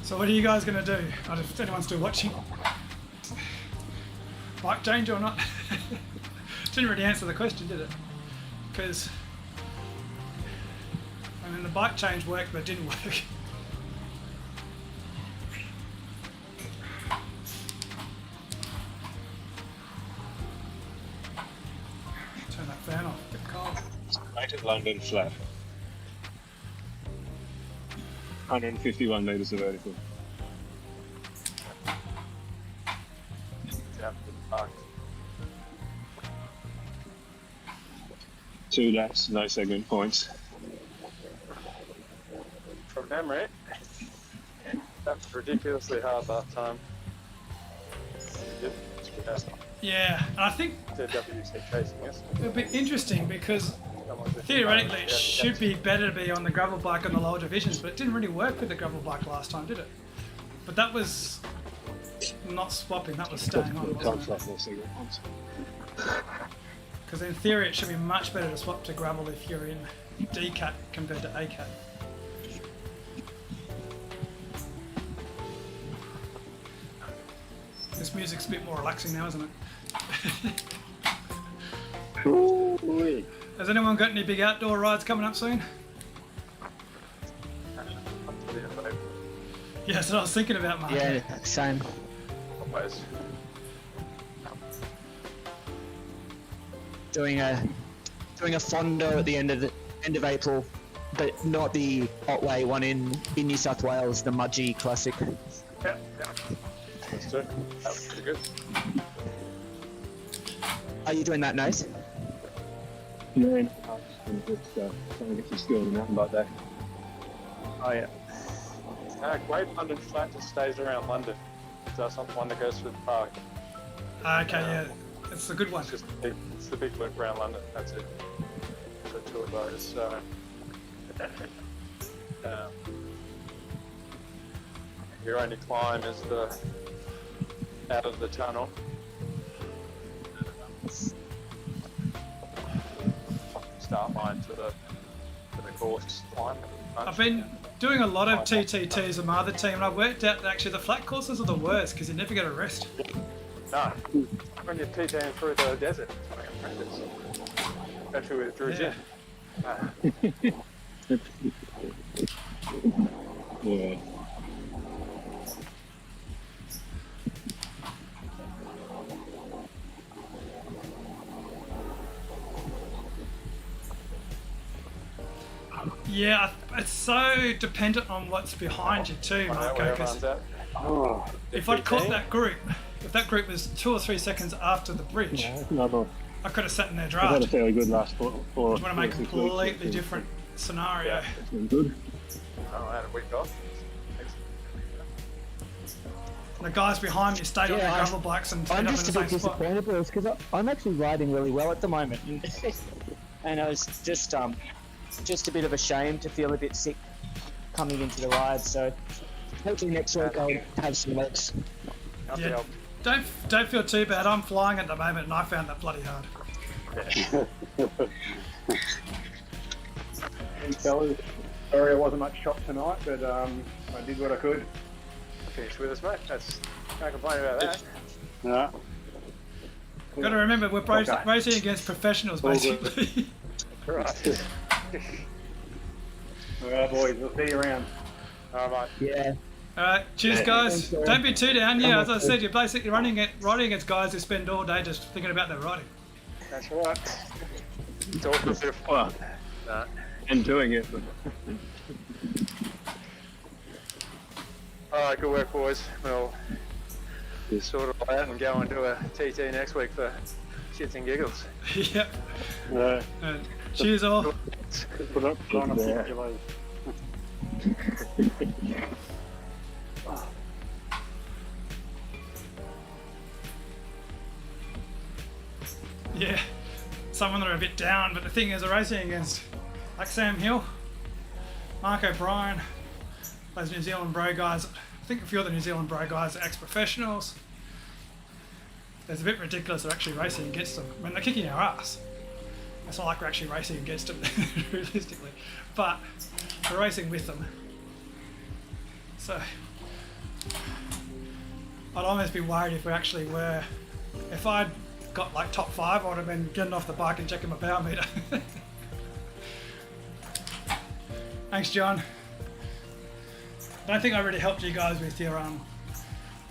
So what are you guys going to do? I don't know if anyone's still watching. Bike change or not? Didn't really answer the question, did it? Because, I mean, the bike change worked, but it didn't work. Turn that fan off, get cold. Rated London flat. 151 metres of vertical. Down to the park. 2 laps, no segment points. From memory, that was ridiculously hard last time. Yeah, and I think The WC chasing us. it'll be interesting because Theoretically, it should be better to be on the gravel bike on the lower divisions, but it didn't really work with the gravel bike last time, did it? But that was not swapping, that was staying on, wasn't it? Because in theory, it should be much better to swap to gravel if you're in D-cat compared to A-cat. This music's a bit more relaxing now, isn't it? Ooh, Has anyone got any big outdoor rides coming up soon? Yeah, that's what I was thinking about, Mark. Yeah, same. Always. Doing a Fondo at the end of April, but not the Otway one in New South Wales, the Mudgee Classic. Yeah. Let's do it. That was pretty good. Are you doing that, Nose? no, I'm just trying to get some skills in mountain bike day. Oh yeah. Great London flat just stays around London. So that's not the one that goes through the park. Okay, yeah, it's a good one. It's the big loop around London. That's it. So two of those. So your only climb is the out of the tunnel. Start line to the course climb. I've been doing a lot of TTTs with my other team, and I've worked out that actually the flat courses are the worst because you never get a rest. No, when you're TTing through the desert, it's like a practice. Especially with Drew Jim. Yeah. Yeah, it's so dependent on what's behind you too, Marco. Because if I'd caught that group, if that group was 2 or 3 seconds after the bridge, I could have sat in their I've had a draft. fairly good last four. I want to make a completely different scenario. Yeah. It's been good. I had a week off. The guys behind me stayed on their gravel bikes and stayed I'm up in just the a bit same spot. disappointed, boys, because I'm actually riding really well at the moment, and I was just a bit of a shame to feel a bit sick coming into the ride. So hopefully next week I'll have some legs. Yeah. Don't feel too bad. I'm flying at the moment, and I found that bloody hard. Hey fellas, sorry I wasn't much shot tonight, but I did what I could. Finish with us, mate. That's can't complain about that. No. Got to remember, we're racing against professionals, basically. Right. Alright boys, we'll see you around. Alright, mate. Yeah. All right, cheers, guys. Don't be too down. Yeah, as I said, you're basically riding against guys who spend all day just thinking about their riding. That's right. It's all for a bit of fun. And doing it. Alright, good work, boys. We'll sort it out and go and do a TT next week for shits and giggles. Yep. Yeah. Cheers, all. Put up on a particular. Yeah. Some of them are a bit down, but the thing is, they're racing against like Sam Hill, Mark O'Brien, those New Zealand bro guys. I think a few of the New Zealand bro guys are ex-professionals. It's a bit ridiculous they're actually racing against them. I mean, they're kicking our ass. It's not like we're actually racing against them, realistically. But we're racing with them. So, I'd almost be worried if we actually were. If I'd got like top 5, I would have been getting off the bike and checking my power meter. Thanks, John. I don't think I really helped you guys with your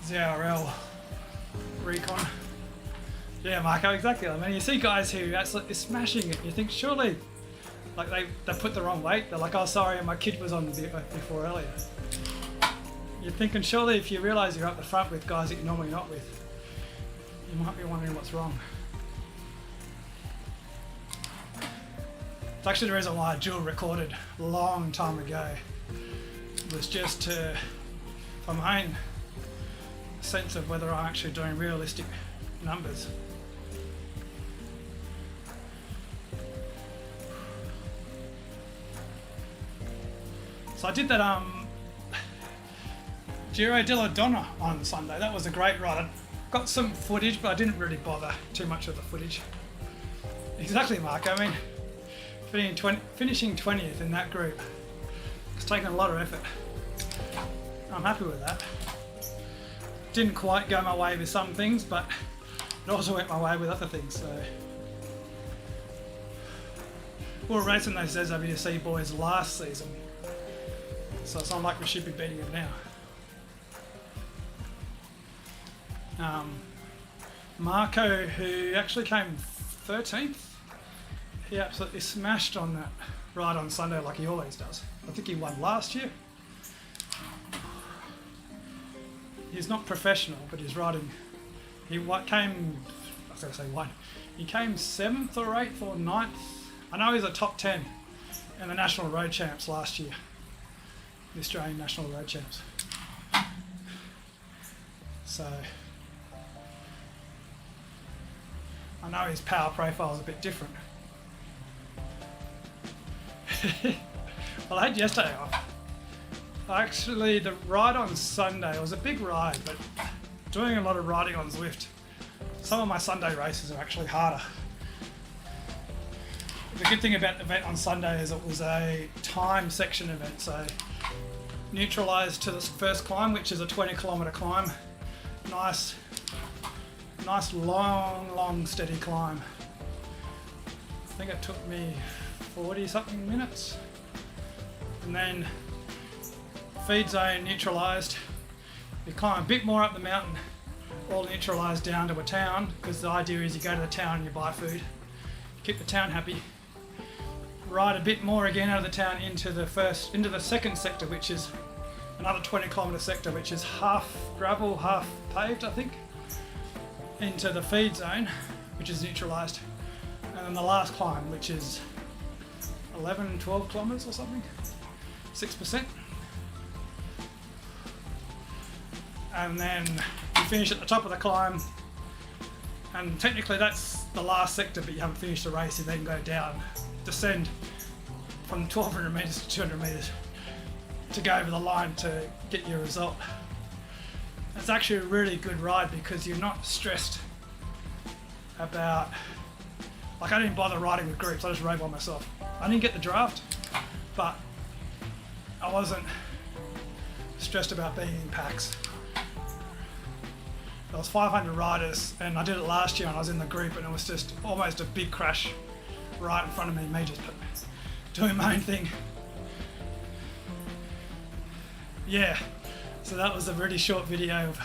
ZRL recon. Yeah, Marco, exactly. I mean, you see guys who absolutely smashing it. You think surely, like they put the wrong weight. They're like, oh, sorry, my kid was on before earlier. You're thinking surely if you realise you're up the front with guys that you're normally not with, you might be wondering what's wrong. It's actually the reason why I dual recorded a long time ago. It was just for my own sense of whether I'm actually doing realistic numbers. So I did that Giro della Donna on Sunday. That was a great ride. I got some footage, but I didn't really bother too much of the footage. Exactly, Mark. I mean, finishing 20th in that group, it's taken a lot of effort. I'm happy with that. Didn't quite go my way with some things, but it also went my way with other things. So we were racing those ZWC boys last season, so it's not like we should be beating them now. Marco, who actually came 13th, he absolutely smashed on that ride on Sunday like he always does. I think he won last year. He's not professional, but he's riding. He came, I was going to say one. He came 7th or 8th or 9th. I know he's a top 10 in the National Road Champs last year. The Australian National Road Champs. So I know his power profile is a bit different. Well, I had yesterday off. Actually, the ride on Sunday was a big ride, but doing a lot of riding on Zwift, some of my Sunday races are actually harder. The good thing about the event on Sunday is it was a time section event, so neutralised to the first climb, which is a 20-kilometre climb. Nice long steady climb. I think it took me 40 something minutes, and then feed zone neutralised. You climb a bit more up the mountain, all neutralised down to a town, because the idea is you go to the town and you buy food, keep the town happy. Ride a bit more again out of the town into the second sector, which is another 20-kilometre sector, which is half gravel, half paved, I think, into the feed zone, which is neutralised, and then the last climb, which is 11, 12 kilometres or something, 6%. And then you finish at the top of the climb, and technically that's the last sector, but you haven't finished the race. You then go down, descend from 1200 metres to 200 metres to go over the line to get your result. It's actually a really good ride because you're not stressed about, like, I didn't bother riding with groups, I just rode by myself. I didn't get the draft, but I wasn't stressed about being in packs. There was 500 riders, and I did it last year and I was in the group, and it was just almost a big crash right in front of me just doing my own thing. Yeah, so that was a really short video of,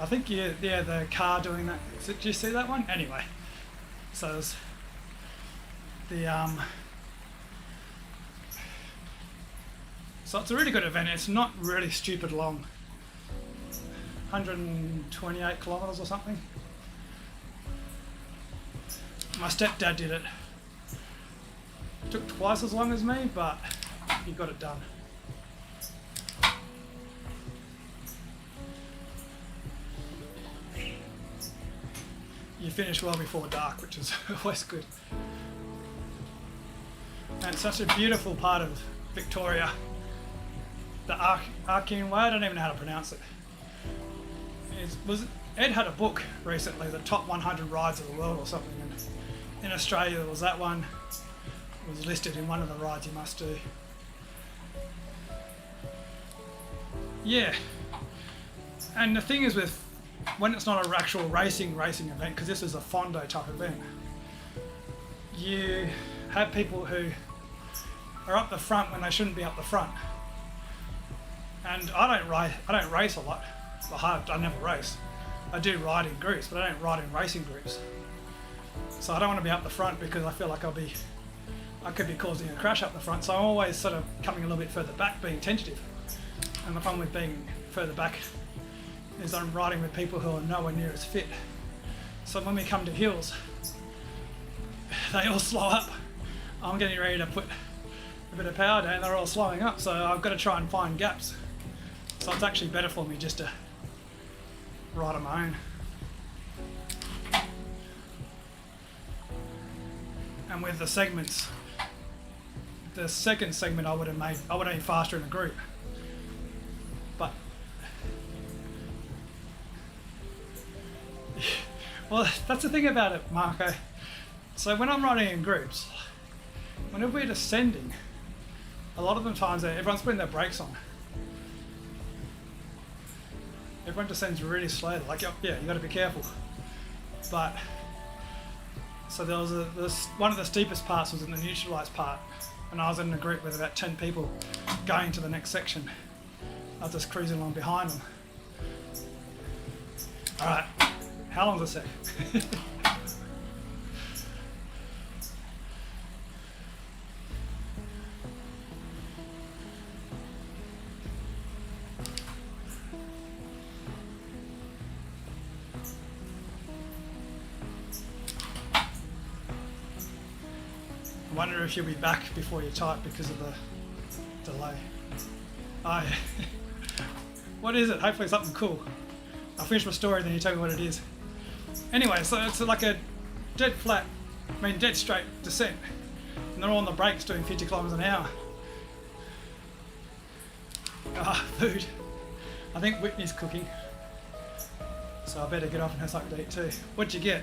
I think, yeah, the car doing that. Did you see that one? Anyway, so it was so it's a really good event. It's not really stupid long, 128 kilometres or something. My stepdad did it. Took twice as long as me, but he got it done. You finish well before dark, which is always good. And it's such a beautiful part of Victoria. The Archean Way, I don't even know how to pronounce it. Ed had a book recently, the top 100 rides of the world or something, and in Australia there was that one. It was listed in one of the rides you must do. Yeah, and the thing is, with when it's not an actual racing event, because this is a Fondo type event, you have people who are up the front when they shouldn't be up the front. And I don't race a lot. Well, I never race. I do ride in groups, but I don't ride in racing groups. So I don't want to be up the front because I feel like I could be causing a crash up the front. So I'm always sort of coming a little bit further back, being tentative. And the problem with being further back is I'm riding with people who are nowhere near as fit. So when we come to hills, they all slow up. I'm getting ready to put a bit of power down, they're all slowing up, so I've got to try and find gaps. So it's actually better for me just to ride on my own. And with the segments, the second segment I would have been faster in a group. But well, that's the thing about it, Marco. So when I'm riding in groups, whenever we're descending, a lot of the times everyone's putting their brakes on. Everyone descends really slowly. Like, yeah, you got to be careful. But so there was one of the steepest parts was in the neutralised part, and I was in a group with about 10 people going to the next section. I was just cruising along behind them. All right, how long does it say? I wonder if you'll be back before you type because of the delay. Oh, yeah. What is it? Hopefully something cool. I'll finish my story, then you tell me what it is. Anyway, so it's like a dead straight descent. And they're all on the brakes doing 50 kilometers an hour. Ah, food. I think Whitney's cooking. So I better get off and have something to eat too. What'd you get?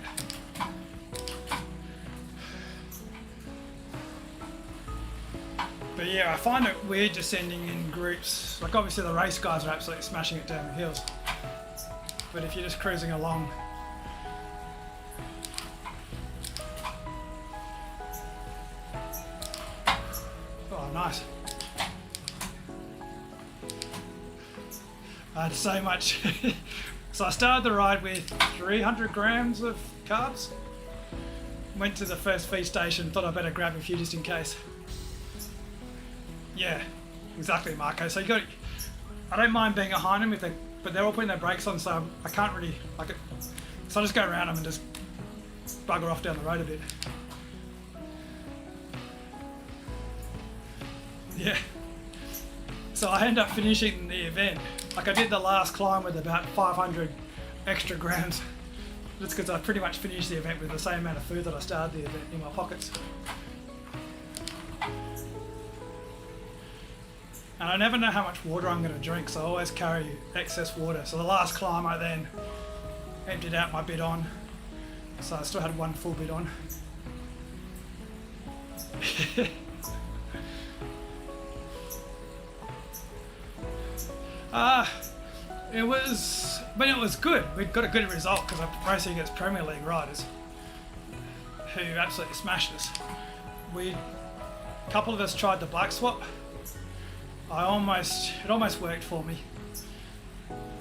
But yeah, I find it weird descending in groups. Like obviously the race guys are absolutely smashing it down the hills. But if you're just cruising along, oh nice. I had so much. So I started the ride with 300 grams of carbs. Went to the first feed station, thought I'd better grab a few just in case. Yeah, exactly, Marco. So I don't mind being behind them but they're all putting their brakes on, so I can't really like it. So I just go around them and just bugger off down the road a bit. Yeah. So I end up finishing the event. Like I did the last climb with about 500 extra grams. Just because I pretty much finished the event with the same amount of food that I started the event in my pockets. And I never know how much water I'm going to drink, so I always carry excess water. So the last climb I then emptied out my bidon, so I still had one full bidon. It was good. We got a good result because I'm racing against Premier League riders who absolutely smashed us. A couple of us tried the black swap. It almost worked for me.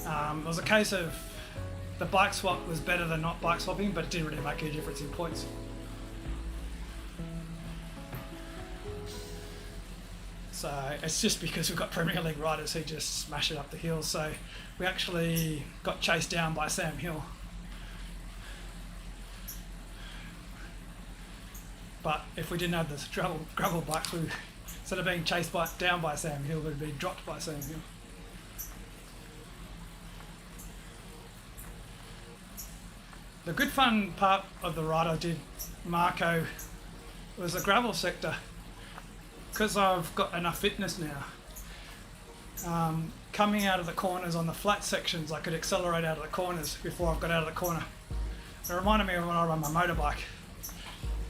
It was a case of the black swap was better than not black swapping, but it didn't really make a difference in points. So it's just because we've got Premier League riders who just smash it up the hill. So we actually got chased down by Sam Hill. But if we didn't have the gravel bikes, instead of being chased down by Sam Hill, we'd be dropped by Sam Hill. The good fun part of the ride I did, Marco, was the gravel sector. Because I've got enough fitness now, coming out of the corners on the flat sections, I could accelerate out of the corners before I got out of the corner. It reminded me of when I run my motorbike.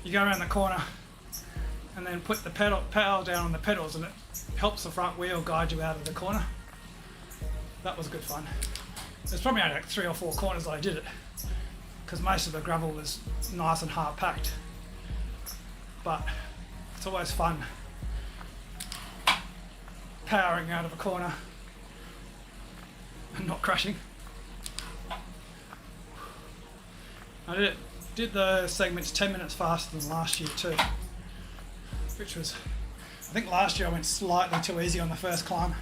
You go around the corner and then put the pedal down on the pedals, and it helps the front wheel guide you out of the corner. That was good fun. There's probably only like 3 or 4 corners that I did it, because most of the gravel was nice and hard packed. But it's always fun powering out of a corner and not crashing. I did the segments 10 minutes faster than last year too, which was, I think last year I went slightly too easy on the first climb,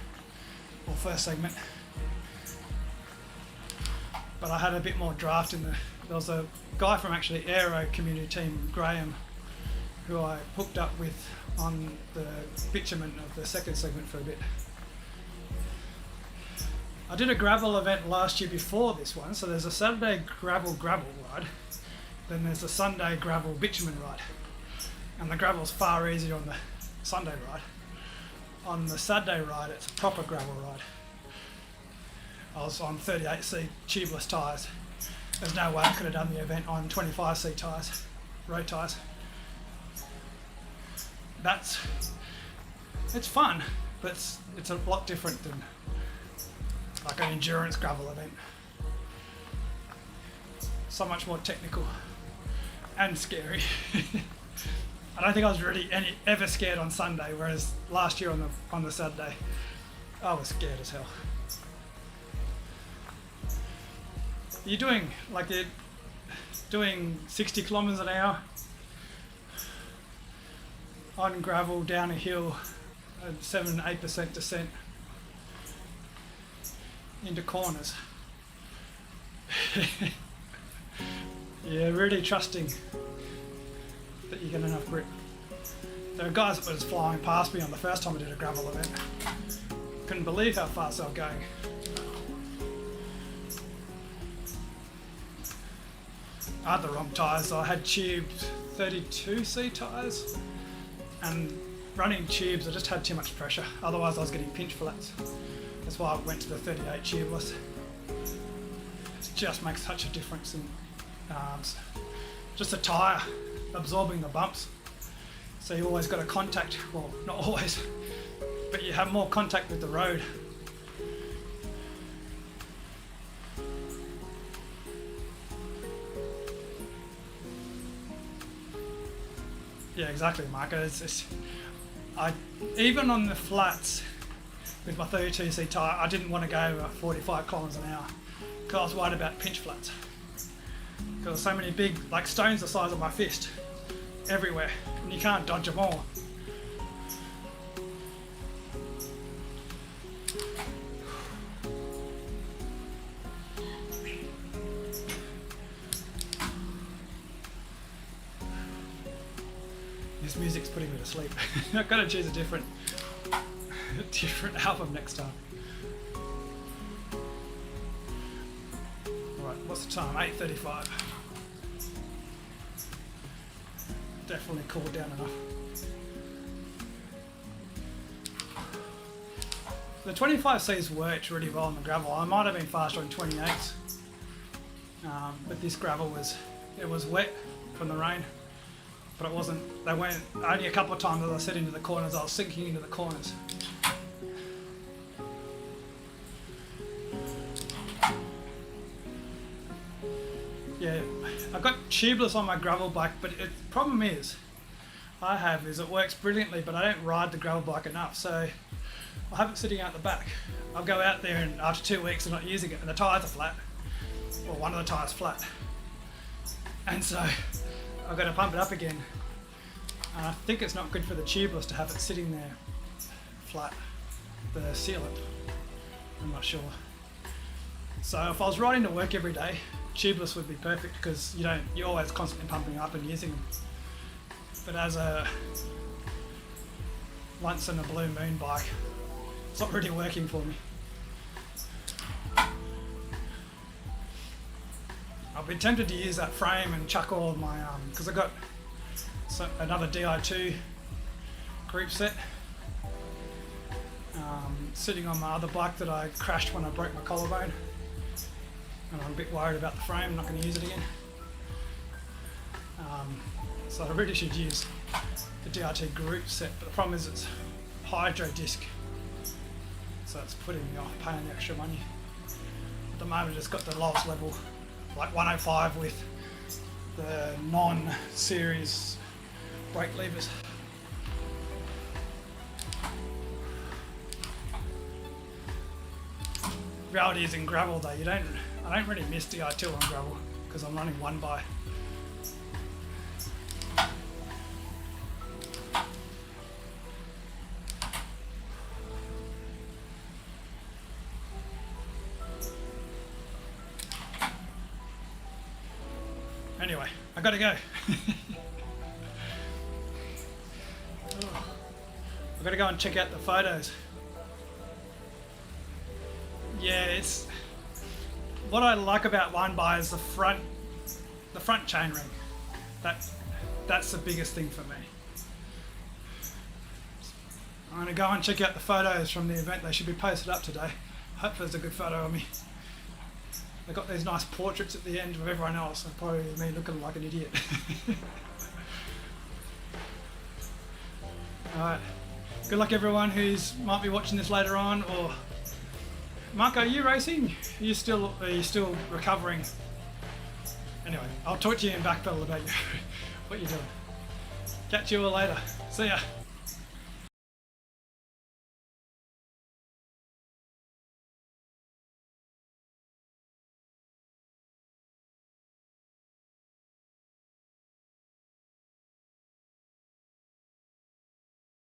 or first segment. But I had a bit more draft in there was a guy from actually Aero community team, Graham, who I hooked up with on the bitumen of the second segment for a bit. I did a gravel event last year before this one, so there's a Saturday gravel ride, then there's a Sunday gravel bitumen ride. And the gravel's far easier on the Sunday ride. On the Saturday ride, it's a proper gravel ride. I was on 38C tubeless tyres. There's no way I could have done the event on 25C tyres, road tyres. It's fun, but it's a lot different than like an endurance gravel event. So much more technical and scary. I don't think I was really ever scared on Sunday, whereas last year on the Saturday, I was scared as hell. You're doing 60 kilometers an hour on gravel down a hill, 7-8% descent into corners. Yeah, really trusting that you get enough grip. There are guys that was flying past me on the first time I did a gravel event. Couldn't believe how fast they were going. I had the wrong tyres. I had tubed 32C tyres, and running tubes I just had too much pressure. Otherwise I was getting pinch flats. That's why I went to the 38 tubeless. It just makes such a difference in just a tyre absorbing the bumps. So you always got a contact, well, not always, but you have more contact with the road. Yeah, exactly, Marco. Even on the flats with my 32C tyre, I didn't want to go 45 kilometers an hour because I was worried about pinch flats. Because there's so many big, like stones the size of my fist, everywhere, and you can't dodge them all. This music's putting me to sleep. I've got to choose a different album next time. Alright, what's the time? 8:35. Definitely cooled down enough. The 25Cs worked really well on the gravel. I might have been faster on 28s, but this gravel was wet from the rain, but it wasn't. They weren't. Only a couple of times as I set into the corners, I was sinking into the corners. Yeah, I've got tubeless on my gravel bike, but the problem is it works brilliantly, but I don't ride the gravel bike enough, so I have it sitting out the back. I'll go out there and after 2 weeks I'm not using it, and the tyres are flat, or one of the tyres flat, and so I've got to pump it up again. And I think it's not good for the tubeless to have it sitting there flat, the sealant. I'm not sure. So if I was riding to work every day, tubeless would be perfect because you're always constantly pumping up and using them. But as a once in a blue moon bike, it's not really working for me. I've been tempted to use that frame and chuck all of my because I got another Di2 group set sitting on my other bike that I crashed when I broke my collarbone. And I'm a bit worried about the frame, I'm not going to use it again. So I really should use the DRT group set, but the problem is it's hydro disc, so it's putting me off paying the extra money. At the moment it's got the lowest level, like 105 with the non-series brake levers. Reality is in gravel though, I don't really miss Di2 on gravel because I'm running 1x. Anyway, I gotta go. I've gotta go and check out the photos. Yeah, it's what I like about one by is the front chain ring. That's the biggest thing for me. I'm gonna go and check out the photos from the event. They should be posted up today. Hope there's a good photo of me. They got these nice portraits at the end of everyone else, and probably me looking like an idiot. Alright. Good luck everyone who's might be watching this later on. Or Marco, are you racing? Are you still recovering? Anyway, I'll talk to you in backpedal about what you're doing. Catch you all later. See ya.